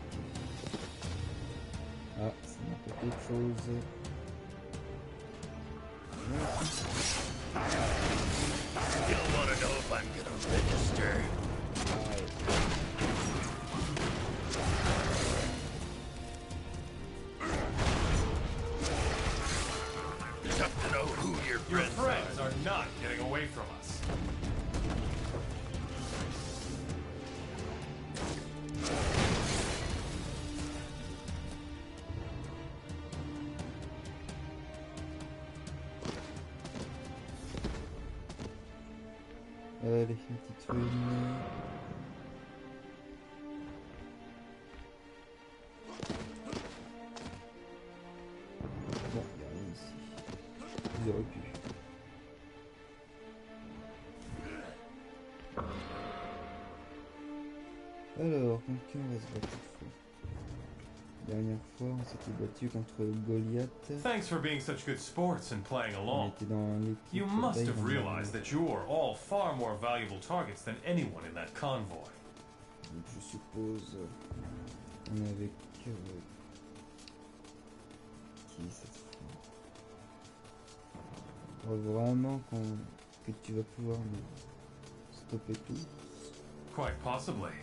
Ah, ça m'a fait quelque chose. You'll want to know if I'm gonna register. Tough to know who your friends are not getting away from us. Les petites ruines. Bon, il n'y a rien ici. Ils auraient pu. Alors, contre qui on va se battre cette fois? Dernière fois, on s'était battu contre Goliath. Thanks for being such good sports and playing On along. était dans l'équipe. You must have realized that you're all far more valuable targets than anyone in that convoy. Donc je suppose on est avec qui cette fois? Je crois vraiment que tu vas pouvoir nous stopper tout. Quite possibly.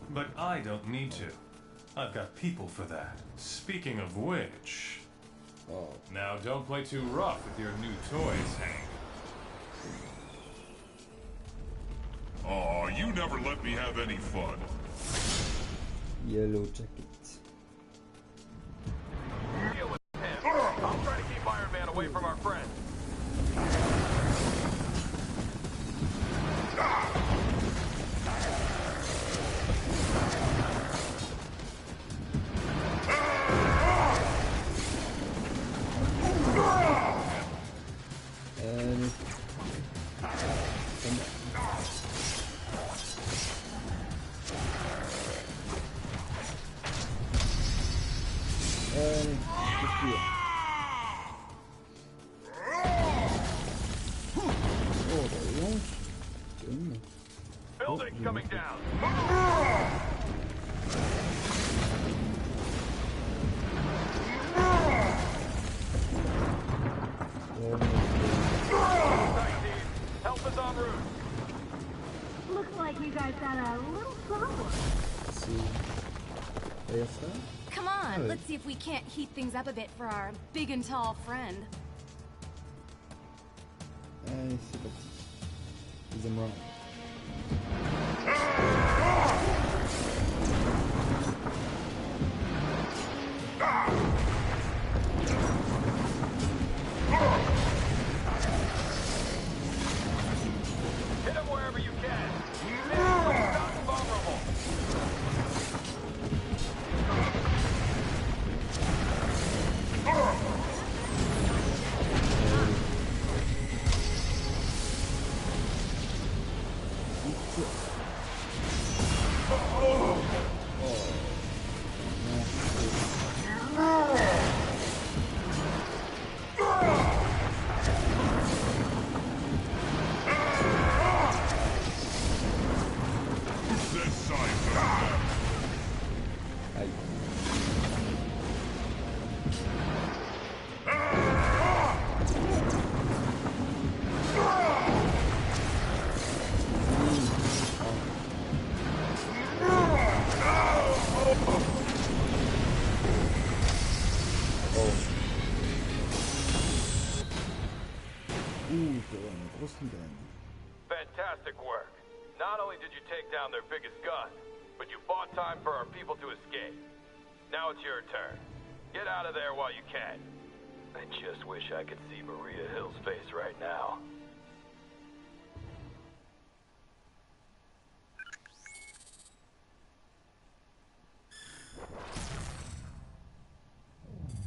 But I don't need to. I've got people for that. Speaking of which... Oh. Now don't play too rough with your new toys, Hank. Aw, you never let me have any fun. Yellow jacket. Deal with him. I'll try to keep Iron Man away from our friends. Building coming down. Help is en route. Looks like you guys got a little problem. Come on, let's see if we can't heat things up a bit for our big and tall friend. Allez, c'est parti. Deuxième round. Hit him wherever you can. Not vulnerable. grosse migraine. Fantastic work. Not only did you take down their biggest gun, but you bought time for our people to escape. Now it's your turn. Get out of there while you can. I just wish I could see Maria Hill's face right now.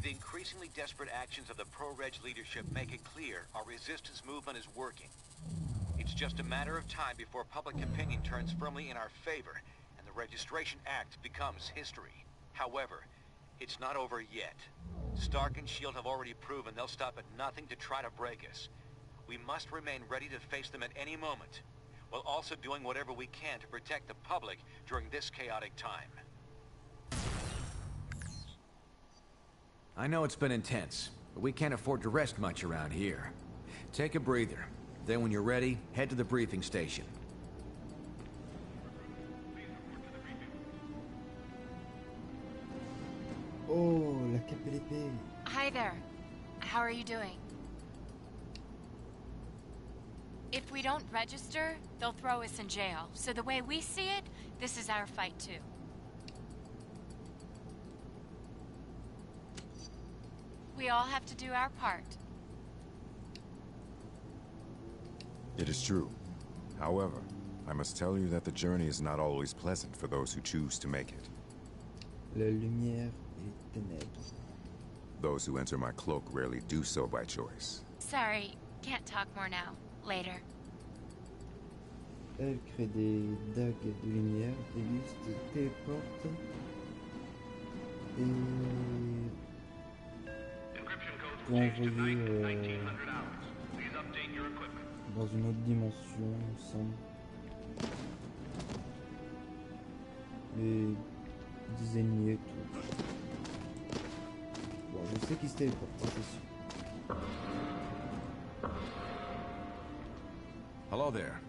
The increasingly desperate actions of the pro-Reg leadership make it clear our resistance movement is working. It's just a matter of time before public opinion turns firmly in our favor, and the Registration Act becomes history. However, it's not over yet. Stark and S.H.I.E.L.D. have already proven they'll stop at nothing to try to break us. We must remain ready to face them at any moment, while also doing whatever we can to protect the public during this chaotic time. I know it's been intense, but we can't afford to rest much around here. Take a breather. Then when you're ready, head to the briefing station. Oh, la cape et l'épée. Hi there. How are you doing? If we don't register, they'll throw us in jail. So the way we see it, this is our fight too. We all have to do our part. It is true. However, I must tell you that the journey is not always pleasant for those who choose to make it. La lumière et les ténèbres. Those who enter my cloak rarely do so by choice. Sorry, can't talk more now. Later. Elle crée des dagues de lumière, des lustres, des téléportes et pour envoyer dans une autre dimension, il me semble. Et des ennemis et tout. Bon, je sais qu'ils se téléportent, c'est sûr. Hello there.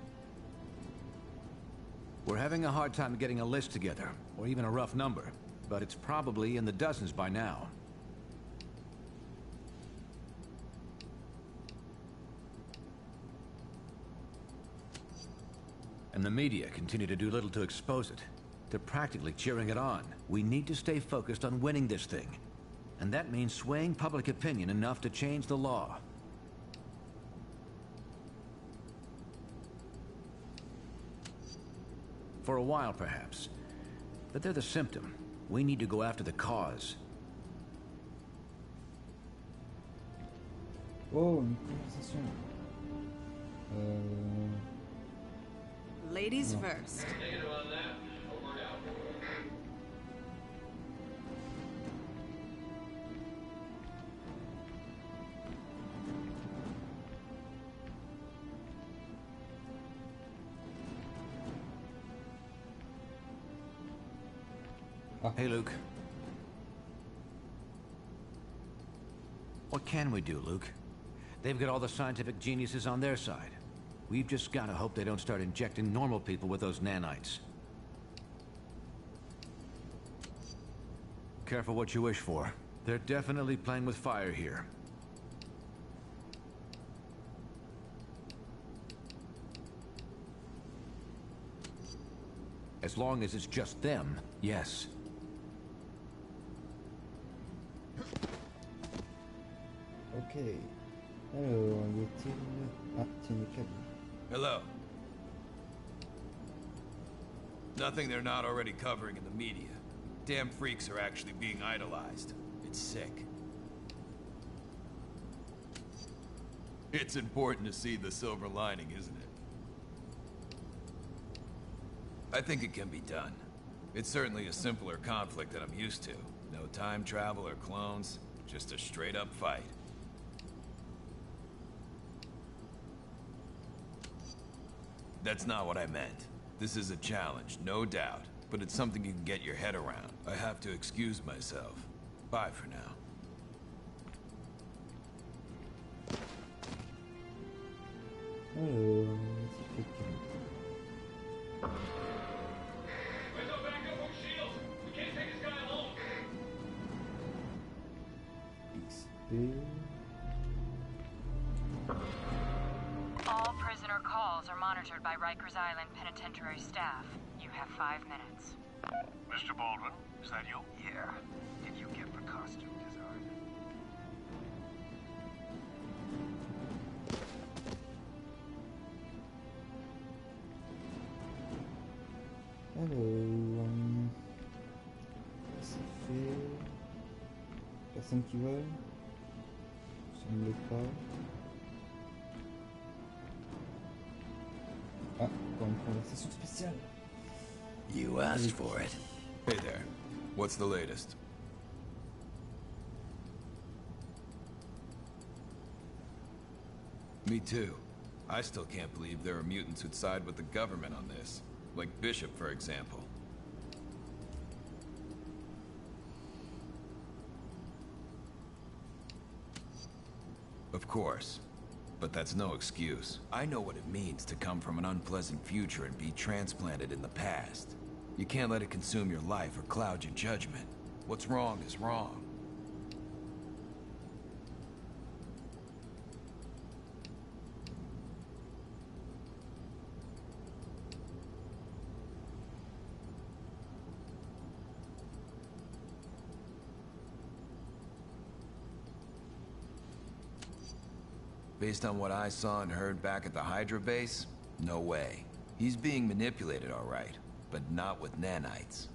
We're having a hard time getting a list together, or even a rough number, but it's probably in the dozens by now. And the media continue to do little to expose it. They're practically cheering it on. We need to stay focused on winning this thing. And that means swaying public opinion enough to change the law. For a while, perhaps. But they're the symptom. We need to go after the cause. Oh, une conversation. Ladies non. first. Hey, Luke. What can we do, Luke? They've got all the scientific geniuses on their side. We've just got to hope they don't start injecting normal people with those nanites. Careful what you wish for. They're definitely playing with fire here. As long as it's just them, yes. Ok. Alors, y a-t-il... Ah, tiens, les câbles. Hello. Nothing they're not already covering in the media. Damn freaks are actually being idolized. It's sick. It's important to see the silver lining, isn't it? I think it can be done. It's certainly a simpler conflict than I'm used to. No time travel or clones, just a straight-up fight. That's not what I meant. This is a challenge, no doubt, but it's something you can get your head around. I have to excuse myself. Bye for now. Alors, c'est quelqu'un. XP. All Your calls are monitored by Rikers Island Penitentiary staff. You have 5 minutes. Mr. Baldwin, is that you? Yeah. Did you get the costume design? Alors, c'est fait. Personne qui vole. Ça ne l'est pas. Ah, encore une conversation spéciale. You asked for it. Hey there. What's the latest? Me too. I still can't believe there are mutants who'd side with the government on this. Like Bishop, for example. Of course. But that's no excuse. I know what it means to come from an unpleasant future and be transplanted in the past. You can't let it consume your life or cloud your judgment. What's wrong is wrong. Based on what I saw and heard back at the Hydra base, no way. He's being manipulated, all right, but not with nanites.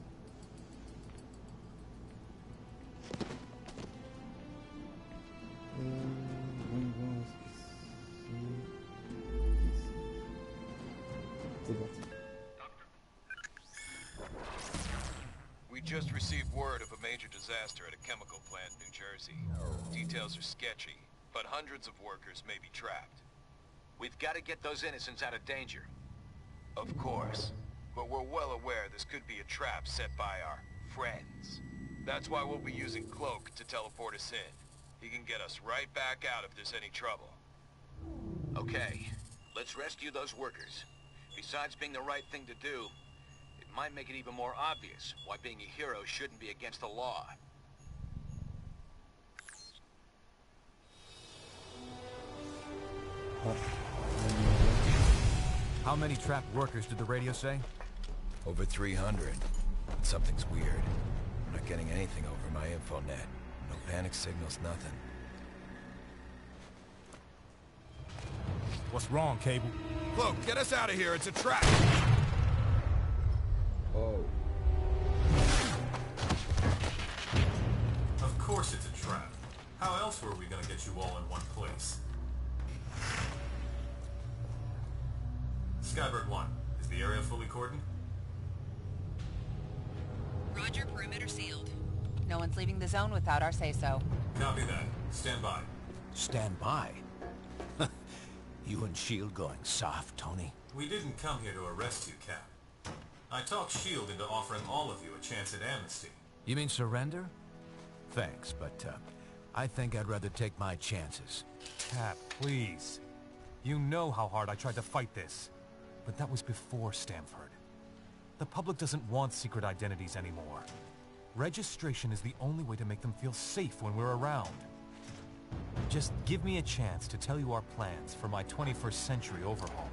We just received word of a major disaster at a chemical plant in New Jersey. Details are sketchy, but hundreds of workers may be trapped. We've got to get those innocents out of danger. Of course, but we're well aware this could be a trap set by our friends. That's why we'll be using Cloak to teleport us in. He can get us right back out if there's any trouble. Okay, let's rescue those workers. Besides being the right thing to do, it might make it even more obvious why being a hero shouldn't be against the law. How many trapped workers did the radio say? Over 300. But something's weird. I'm not getting anything over my info net. No panic signals, nothing. What's wrong, Cable? Cloak, get us out of here. It's a trap. Oh. Of course it's a trap. How else were we gonna get you all in one place? Skybird 1, is the area fully cordoned? Roger, perimeter sealed. No one's leaving the zone without our say-so. Copy that. Stand by. Stand by? You and S.H.I.E.L.D. going soft, Tony? We didn't come here to arrest you, Cap. I talked S.H.I.E.L.D. into offering all of you a chance at amnesty. You mean surrender? Thanks, but I think I'd rather take my chances. Cap, please. You know how hard I tried to fight this. But that was before Stamford. The public doesn't want secret identities anymore. Registration is the only way to make them feel safe when we're around. Just give me a chance to tell you our plans for my 21st century overhaul.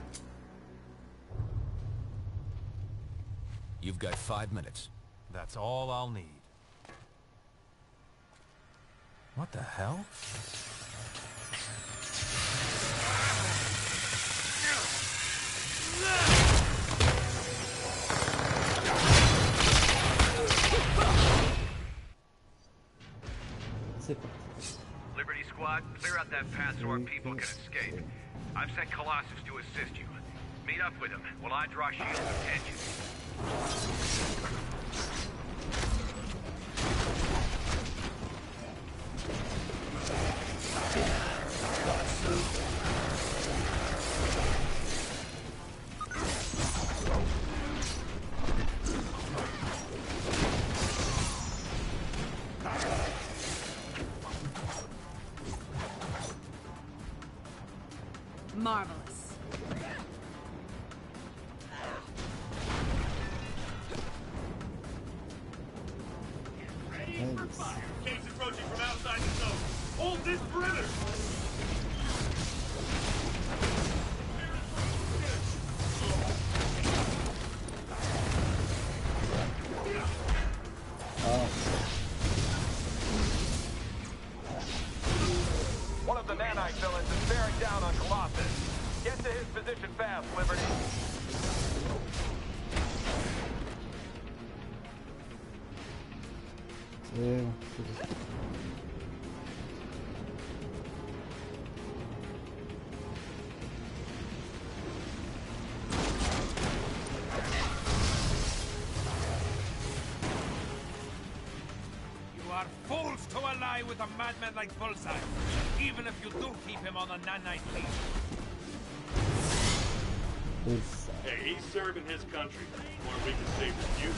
You've got 5 minutes. That's all I'll need. What the hell? Liberty Squad, clear out that path so our people can escape. I've sent Colossus to assist you. Meet up with him while I draw S.H.I.E.L.D's attention. Marvelous. Case approaching from outside the zone. Hold this perimeter! the nanite villains is bearing down on Colossus. Get to his position fast, Liberty. Fools to ally with a madman like Bullseye, even if you do keep him on a nanite leash. Hey, he's serving his country, or we can save the future.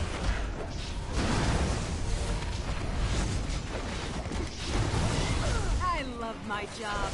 I love my job.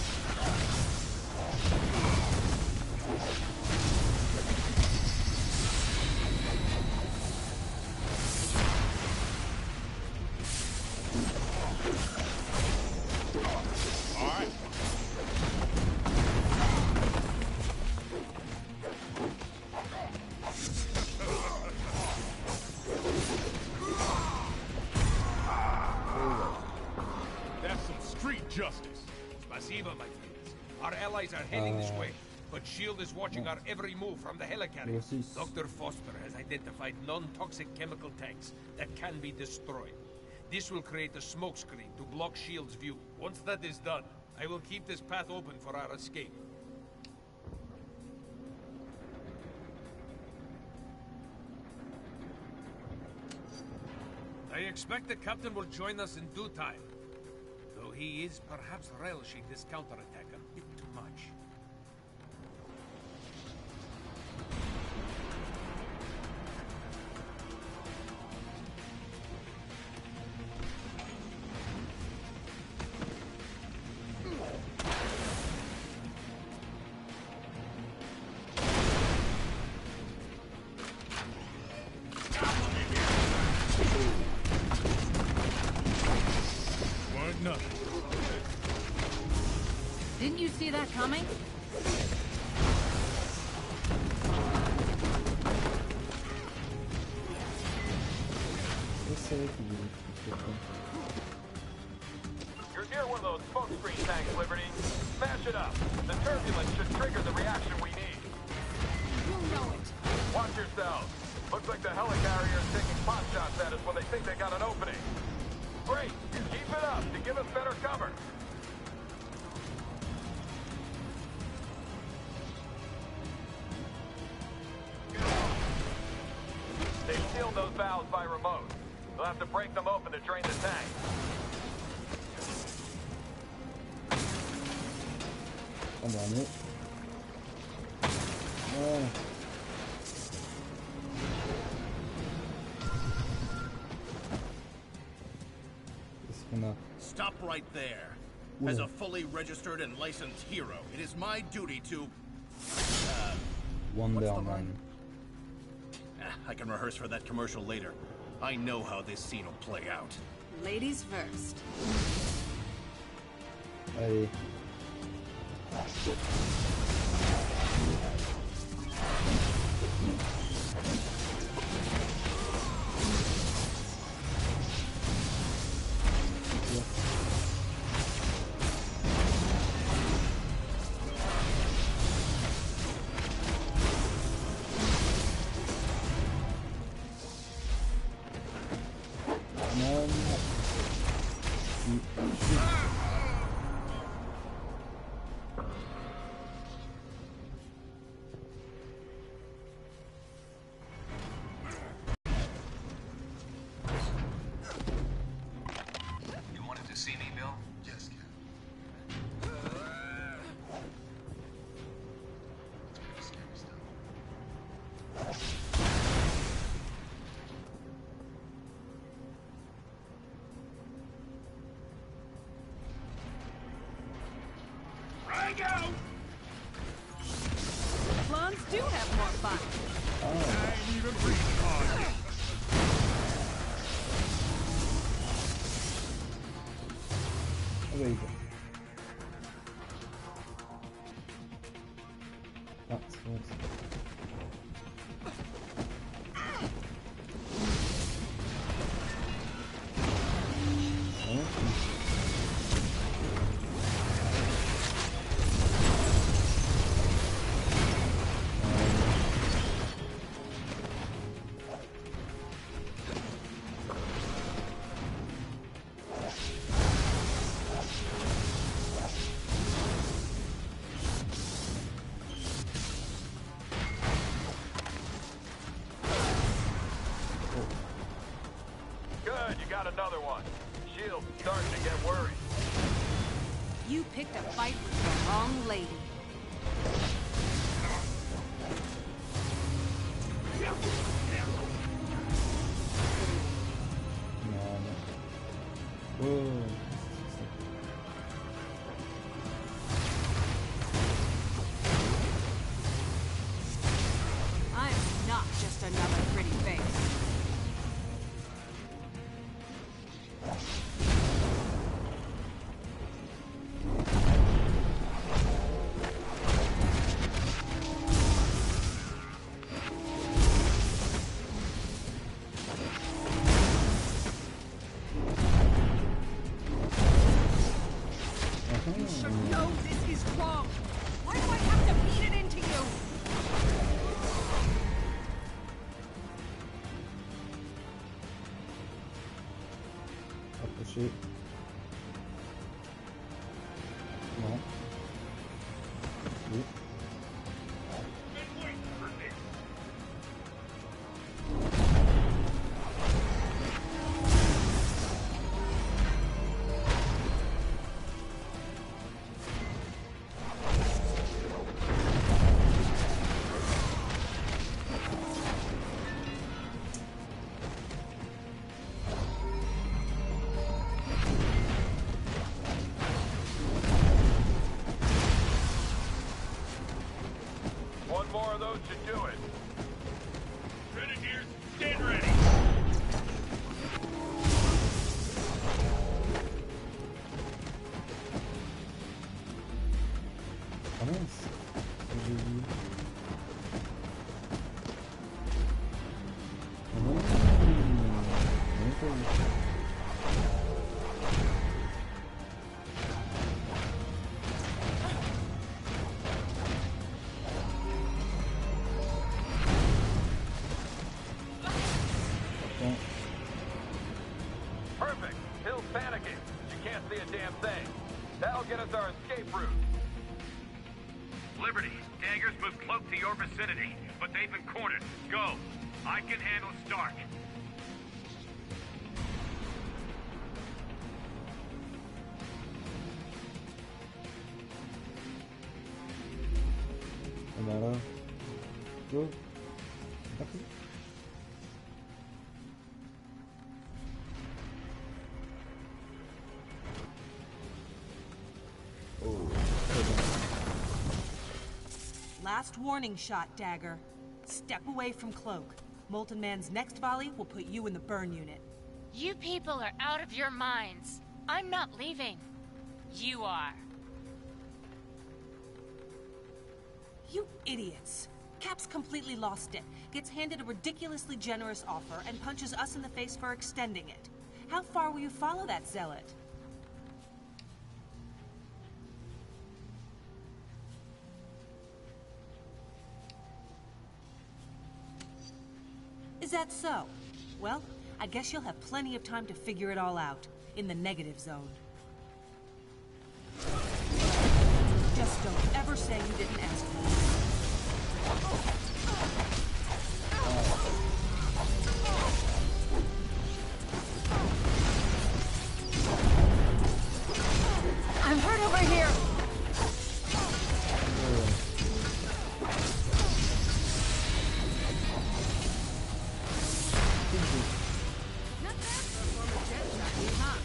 Justice. Spasiba, my friends. Our allies are heading this way, but S.H.I.E.L.D. is watching our every move from the helicarrier. Dr. Foster has identified non-toxic chemical tanks that can be destroyed. This will create a smokescreen to block S.H.I.E.L.D.'s view. Once that is done, I will keep this path open for our escape. I expect the captain will join us in due time. Though he is perhaps relishing this counterattack a bit too much. Didn't you see that coming? You're near one of those smokescreen tanks, Liberty. Smash it up. The turbulence should trigger the reaction we need. You know it. Watch yourselves. Looks like the helicarrier is taking pot shots at us when they think they got an opening. Great. Keep it up to give us better cover. They sealed those valves by remote. We'll have to break them open to drain the tank. Come on, it. Oh. Stop right there. Yeah. As a fully registered and licensed hero, it is my duty to... Wonder Man. I can rehearse for that commercial later. I know how this scene will play out. Ladies first. Allez. You wanted to see me, Bill? Yes, Captain. It's pretty scary stuff. Drag out! Blondes do have more fun. I ain't even breathing hard yet. There you go. That's what. another one. Shield's starting to get worried. You picked a fight with the wrong lady. Whoa. I'm not just another pretty face. You should know this is wrong. Why do I have to beat it into you? Approcher. Non. Oui. One more of those should do it. Grenadiers, stand ready. Ah mince. J'ai oublié. Ah non. J'ai même pas vu. Perfect. Hill's panicking. She can't see a damn thing. That'll get us our escape route. Liberty, Daggers moved Cloak to your vicinity, but they've been cornered. Go. I can handle Stark. Ah bah là. Go. Parti. Oh, très bien. Last warning shot, Dagger. Step away from Cloak. Molten Man's next volley will put you in the burn unit. You people are out of your minds. I'm not leaving. You are. You idiots. Cap's completely lost it, gets handed a ridiculously generous offer, and punches us in the face for extending it. How far will you follow that zealot? Is that so? Well, I guess you'll have plenty of time to figure it all out, in the negative zone. Just don't ever say you didn't ask me. I'm hurt over here. Not bad for a former jet jockey, huh?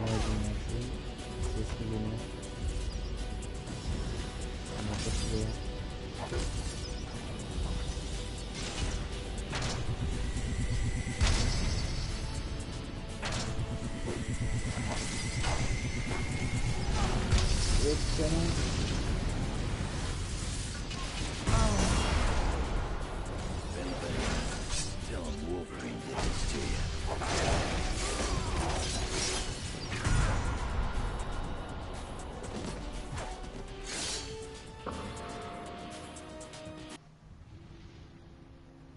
Ouais, j'ai monté. C'est ce que j'ai mis. On va pas trouver. Tell him Wolverine did this to you.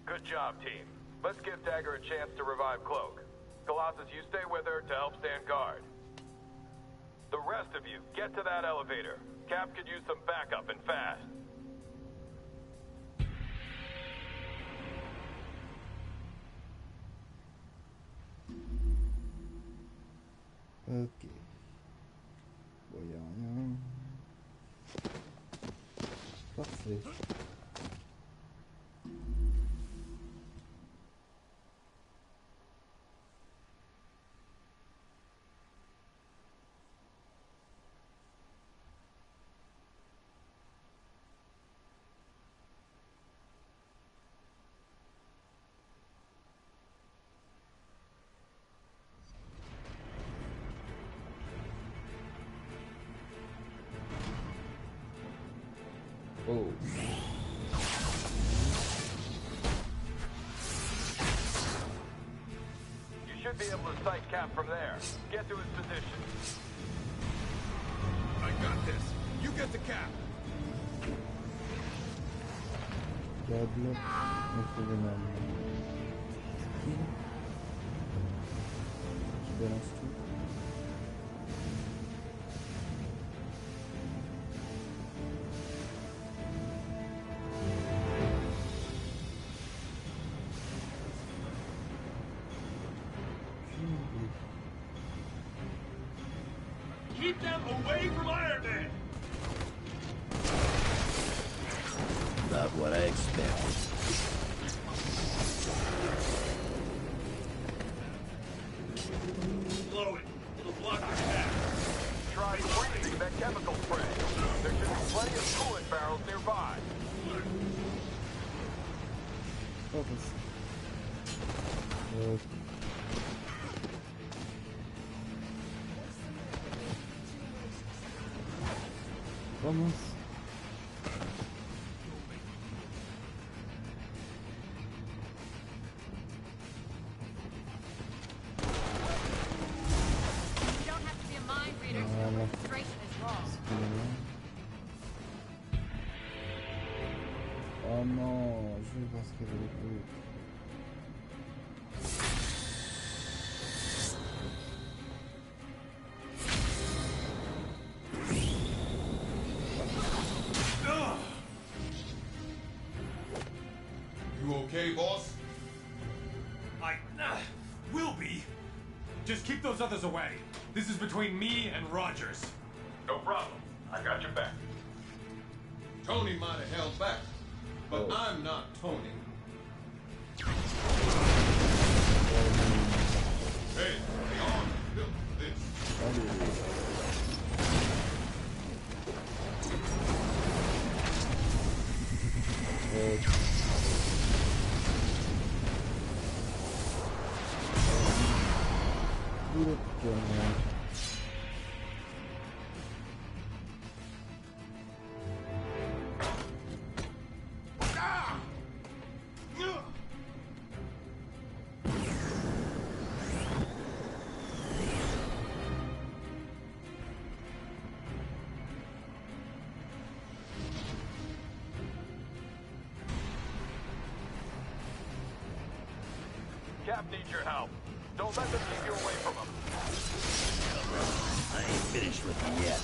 Good job, team. Let's give Dagger a chance to revive Cloak. Colossus, you stay with her to help stand guard. The rest of you, get to that elevator. Cap could use some backup and fast. Ok. Bon, y a rien. Parfait. Oh. You should be able to sight Cap from there. Get to his position. I got this. You get the Cap. Câble. Octogonal. Skill. Je balance tout. Keep them away from Iron Man! Not what I expected. Blow it. It'll block your path. Try breathing that chemical spray. There should be plenty of coolant barrels nearby. Focus. Vamos. You don't have to be a mind reader to know registration is wrong. Oh non, je vais voir ce qu'il y avait de plus. You okay, boss? I will be. Just keep those others away. This is between me and Rogers. No problem. I got your back. Tony might have held back, but I'm not Tony. Hey, the army built this. Cap needs your help. Don't let them keep you away from him. I ain't finished with him yet.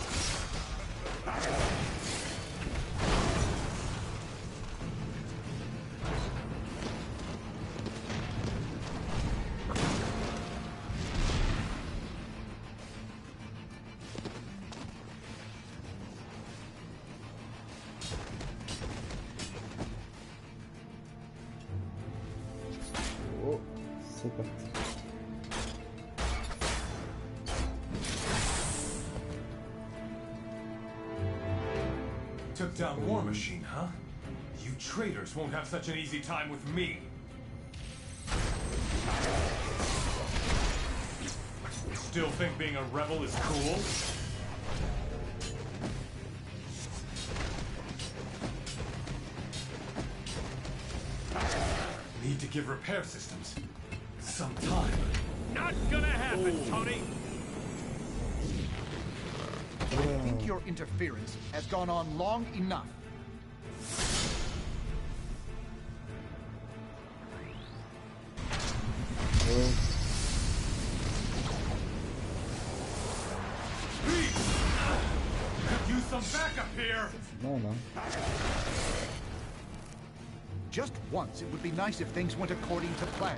Oh, c'est parti. Took down War Machine, huh? You traitors won't have such an easy time with me. Still think being a rebel is cool? Need to give repair systems some time. Not gonna happen, Tony! I think your interference has gone on long enough. Could use some backup here! No, no. Just once, it would be nice if things went according to plan.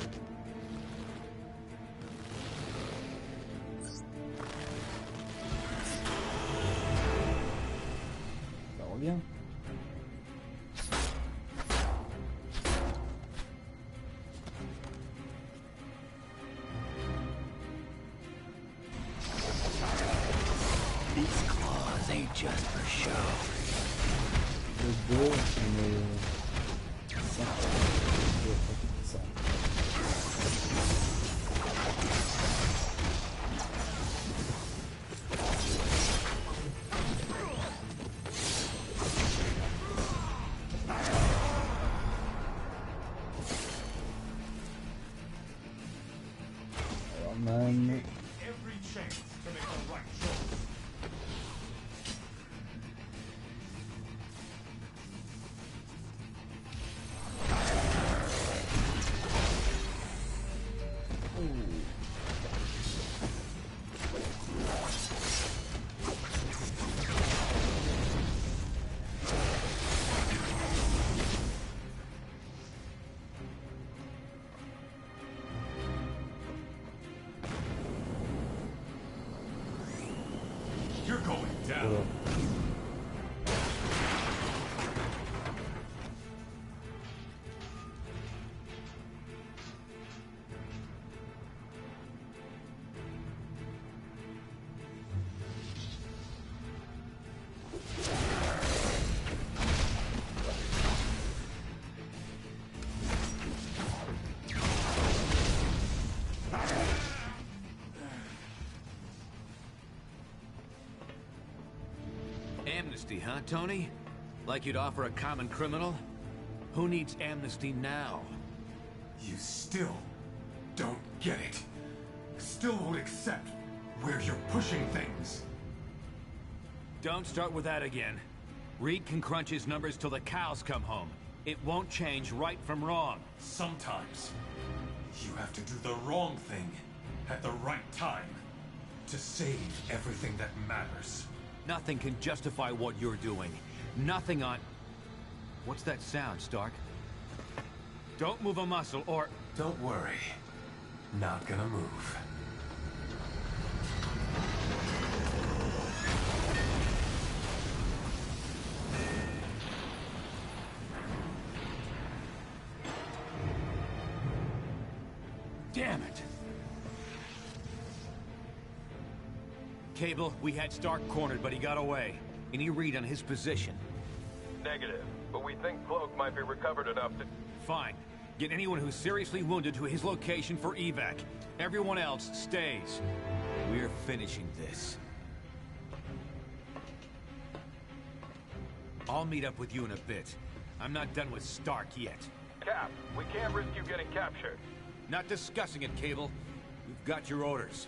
These claws ain't just for show. Le 2, on est 5. Ça. Alors, man. Every chance to make the right choice. You're going down. Amnesty, huh, Tony? Like you'd offer a common criminal? Who needs amnesty now? You still don't get it. Still won't accept where you're pushing things. Don't start with that again. Reed can crunch his numbers till the cows come home. It won't change right from wrong. Sometimes, you have to do the wrong thing at the right time to save everything that matters. Nothing can justify what you're doing. Nothing on... What's that sound, Stark? Don't move a muscle, or... Don't worry. Not gonna move. Damn it! Cable, we had Stark cornered, but he got away. Any read on his position? Negative, but we think Cloak might be recovered enough to... Fine. Get anyone who's seriously wounded to his location for evac. Everyone else stays. We're finishing this. I'll meet up with you in a bit. I'm not done with Stark yet. Cap, we can't risk you getting captured. Not discussing it, Cable. We've got your orders.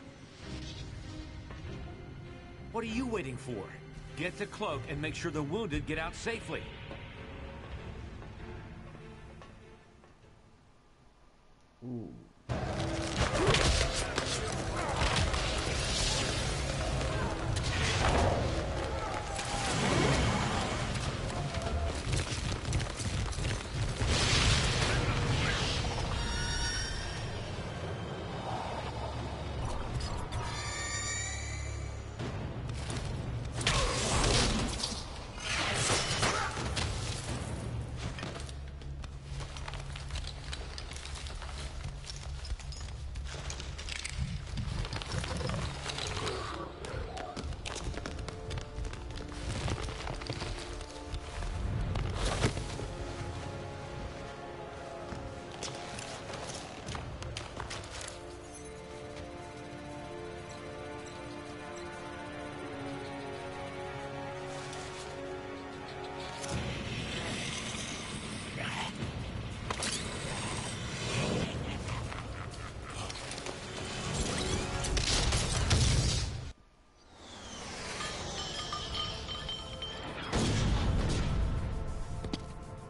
What are you waiting for? Get to Cloak and make sure the wounded get out safely. Ooh.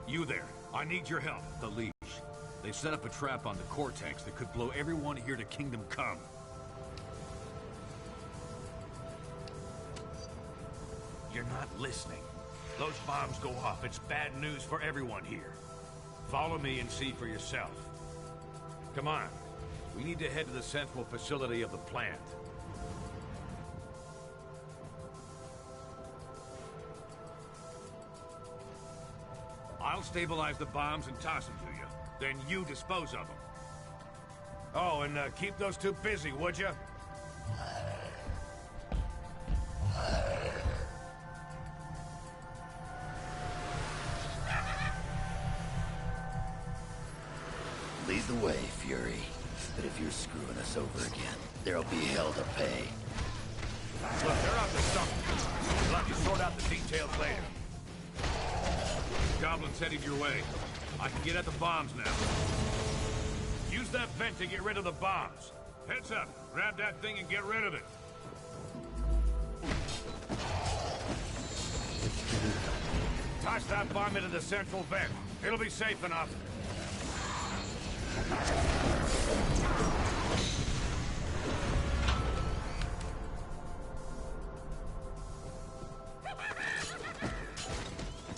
You there. I need your help. The Leash. They set up a trap on the Cortex that could blow everyone here to Kingdom Come. You're not listening. Those bombs go off. It's bad news for everyone here. Follow me and see for yourself. Come on. We need to head to the central facility of the plant. I'll stabilize the bombs and toss them to you. Then you dispose of them. Oh, and keep those two busy, would you? Lead the way, Fury. But if you're screwing us over again, there'll be hell to pay. Look, they're out to something. We'll have to sort out the details later. Goblin's heading your way. I can get at the bombs now. Use that vent to get rid of the bombs. Heads up. Grab that thing and get rid of it. Toss that bomb into the central vent. It'll be safe enough.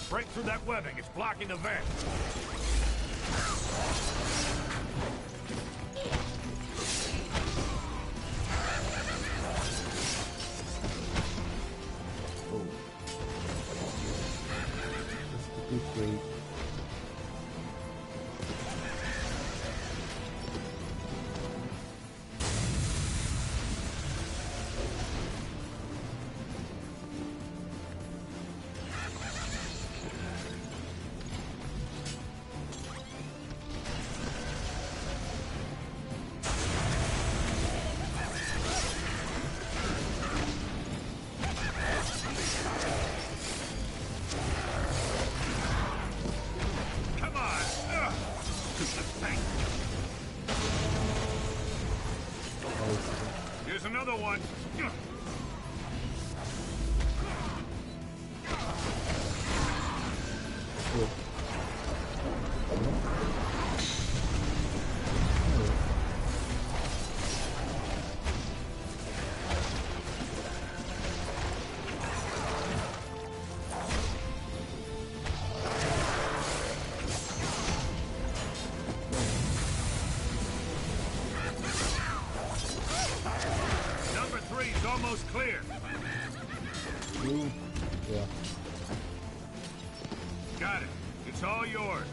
Break through that webbing. It's blocking the vent. Great. Here's another one. Almost clear. Yeah. Got it. It's all yours.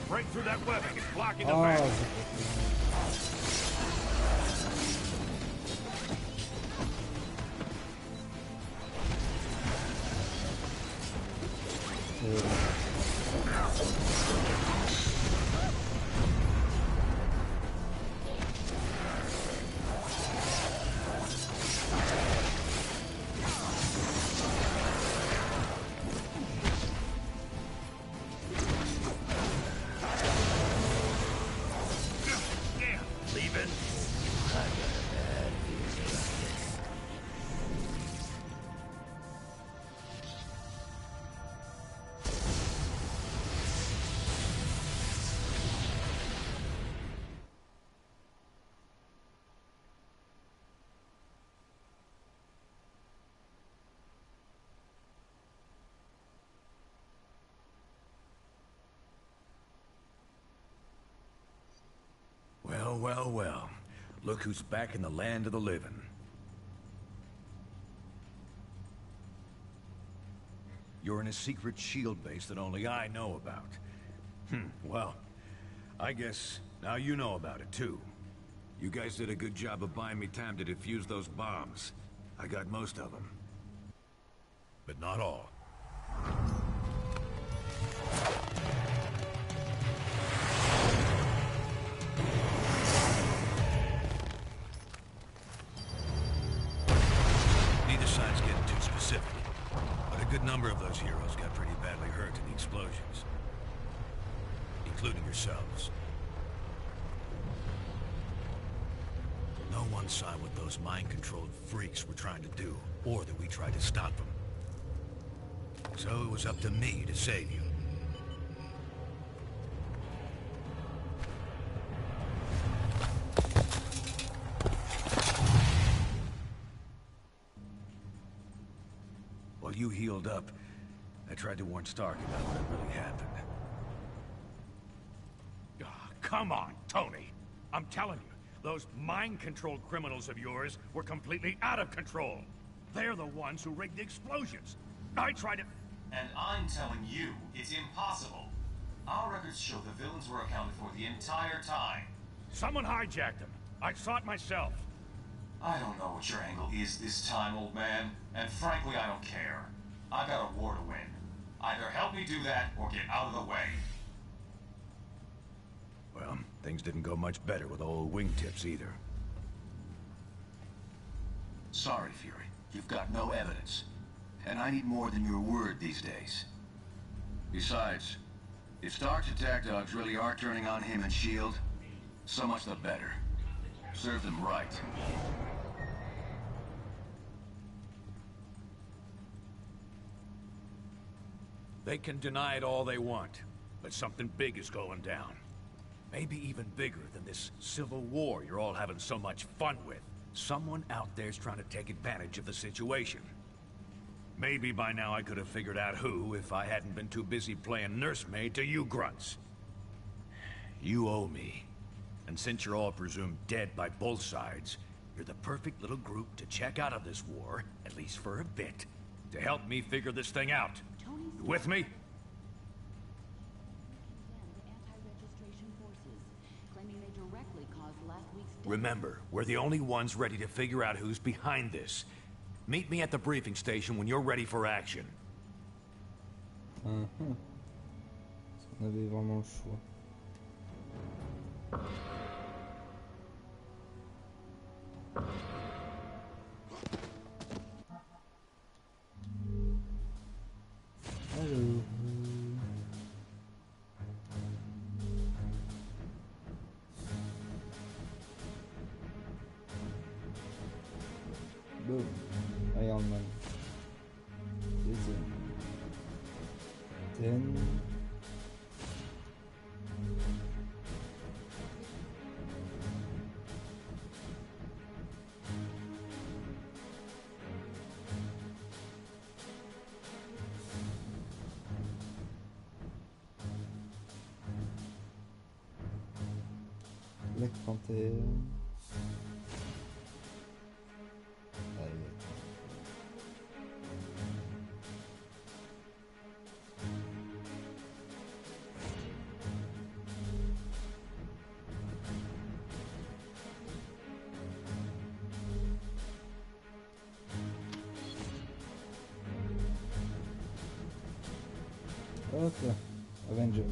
Break through that webbing. It's blocking the vent. Well, well, well. Look who's back in the land of the living. You're in a secret shield base that only I know about. Well, I guess now you know about it too. You guys did a good job of buying me time to defuse those bombs. I got most of them. But not all. Neither side's getting too specific, but a good number of those heroes got pretty badly hurt in the explosions. Including yourselves. No one saw what those mind-controlled freaks were trying to do, or that we tried to stop them. So it was up to me to save you. While you healed up, I tried to warn Stark about what really happened. Come on, Tony. I'm telling you, those mind-controlled criminals of yours were completely out of control. They're the ones who rigged the explosions. I tried to... And I'm telling you, it's impossible. Our records show the villains were accounted for the entire time. Someone hijacked them. I saw it myself. I don't know what your angle is this time, old man, and frankly, I don't care. I got a war to win. Either help me do that, or get out of the way. Well, things didn't go much better with old wingtips either. Sorry, Fury. You've got no evidence. And I need more than your word these days. Besides, if Stark's attack dogs really are turning on him and S.H.I.E.L.D., so much the better. Serve them right. They can deny it all they want, but something big is going down. Maybe even bigger than this civil war you're all having so much fun with. Someone out there's trying to take advantage of the situation. Maybe by now I could have figured out who if I hadn't been too busy playing nursemaid to you grunts. You owe me. And since you're all presumed dead by both sides, you're the perfect little group to check out of this war, at least for a bit, to help me figure this thing out. You with me? Remember, we're the only ones ready to figure out who's behind this. Meet me at the briefing station when you're ready for action. On avait vraiment le choix. Hello. Boom. Iron Man. Deuxième. 10. Black Panther. Okay, Avengers.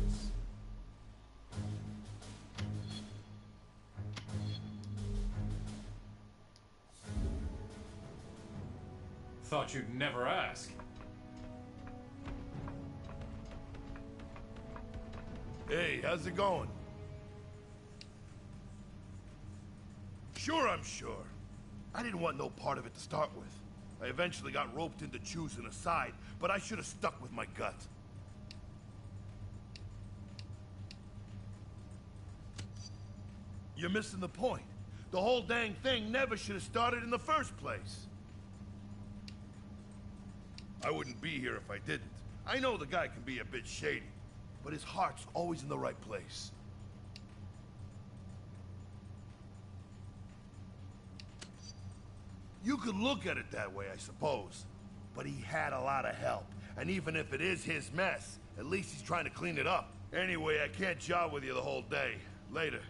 Thought you'd never ask. Hey, how's it going? Sure, I'm sure. I didn't want no part of it to start with. I eventually got roped into choosing a side, but I should have stuck with my gut. You're missing the point. The whole dang thing never should have started in the first place. I wouldn't be here if I didn't. I know the guy can be a bit shady, but his heart's always in the right place. You could look at it that way, I suppose. But he had a lot of help, and even if it is his mess, at least he's trying to clean it up. Anyway, I can't job with you the whole day. Later.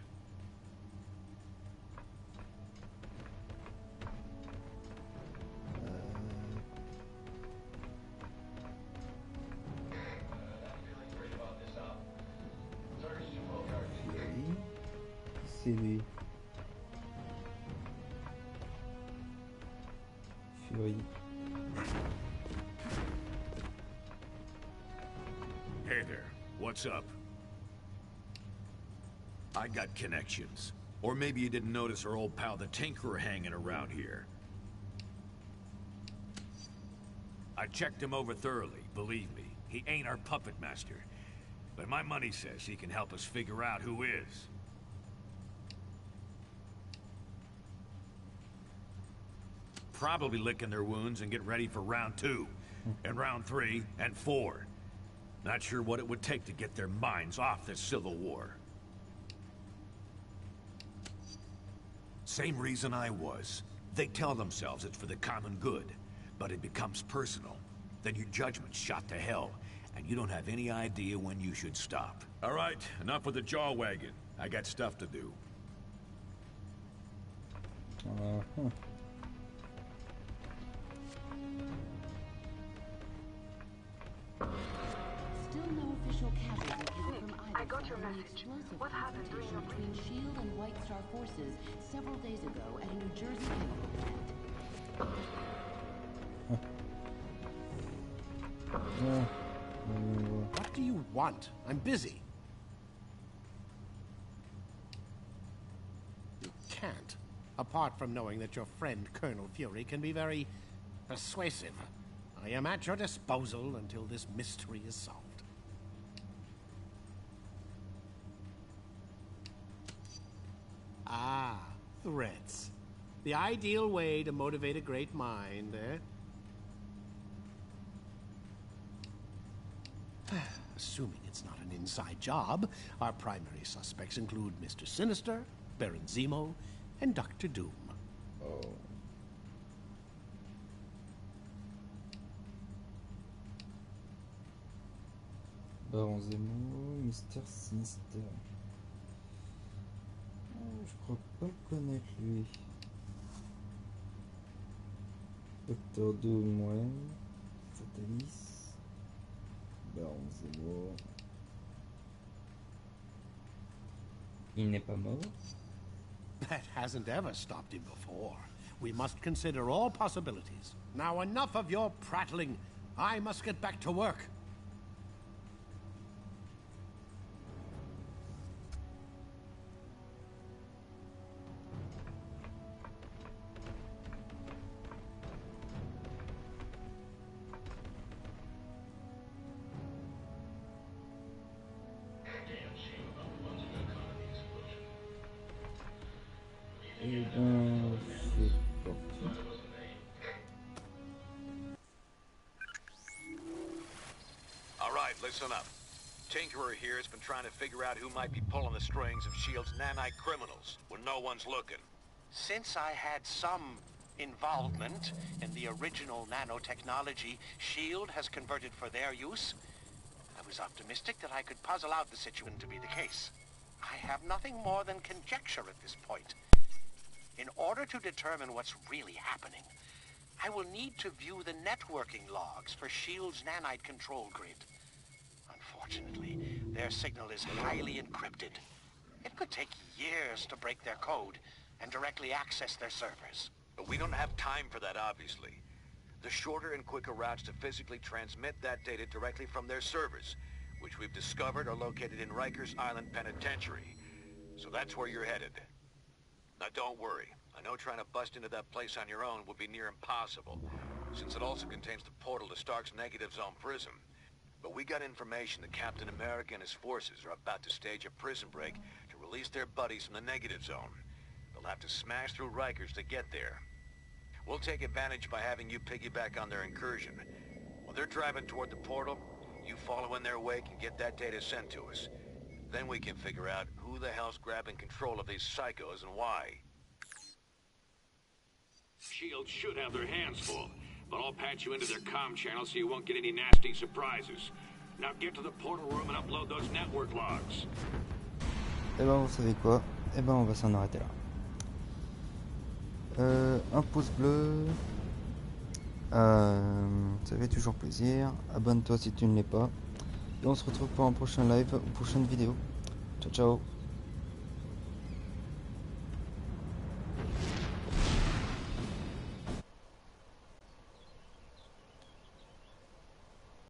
C'est lui. Fury. Hey there, what's up? I got connections. Or maybe you didn't notice our old pal the Tinkerer hanging around here. I checked him over thoroughly, believe me. He ain't our puppet master. But my money says he can help us figure out who is. Probably licking their wounds and get ready for round 2, and round 3, and 4. Not sure what it would take to get their minds off this civil war. Same reason I was. They tell themselves it's for the common good, but it becomes personal. Then your judgment's shot to hell, and you don't have any idea when you should stop. All right, enough with the jaw wagging. I got stuff to do. Still no official casualty from either. I got your message. explosive confrontation between SHIELD and White Star forces several days ago at a New Jersey chemical plant. What do you want? I'm busy. You can't. Apart from knowing that your friend Colonel Fury can be very persuasive. I am at your disposal until this mystery is solved. Ah, threats. The ideal way to motivate a great mind, eh? Assuming it's not an inside job, our primary suspects include Mr. Sinister, Baron Zemo, and Dr. Doom. Oh. Baron Zemo, Mr. Sinister. Oh, je crois pas le connaître lui. Dr. Doom, ouais. Satanis. Baron Zemo. Il n'est pas mort? That hasn't ever stopped him before. We must consider all possibilities. Now enough of your prattling. I must get back to work. Alright, listen up. Tinkerer here has been trying to figure out who might be pulling the strings of S.H.I.E.L.D.'s nanite criminals when no one's looking. Since I had some involvement in the original nanotechnology S.H.I.E.L.D. has converted for their use, I was optimistic that I could puzzle out the situation to be the case. I have nothing more than conjecture at this point. In order to determine what's really happening, I will need to view the networking logs for S.H.I.E.L.D.'s nanite control grid. Unfortunately, their signal is highly encrypted. It could take years to break their code and directly access their servers. But we don't have time for that, obviously. The shorter and quicker routes to physically transmit that data directly from their servers, which we've discovered are located in Rikers Island Penitentiary. So that's where you're headed. Now don't worry. I know trying to bust into that place on your own would be near impossible, since it also contains the portal to Stark's Negative Zone prison. But we got information that Captain America and his forces are about to stage a prison break to release their buddies from the Negative Zone. They'll have to smash through Rikers to get there. We'll take advantage by having you piggyback on their incursion. While they're driving toward the portal, you follow in their wake and get that data sent to us. Then we can figure out who the hell's grabbing control of these psychos and why. S.H.I.E.L.D. should have their hands full, but I'll patch you into their comm channel so you won't get any nasty surprises. Now get to the portal room and upload those network logs. Eh ben vous savez quoi? Eh ben on va s'en arrêter là. Un pouce bleu. Ça fait toujours plaisir. Abonne-toi si tu ne l'es pas. Et on se retrouve pour un prochain live ou prochaine vidéo. Ciao ciao.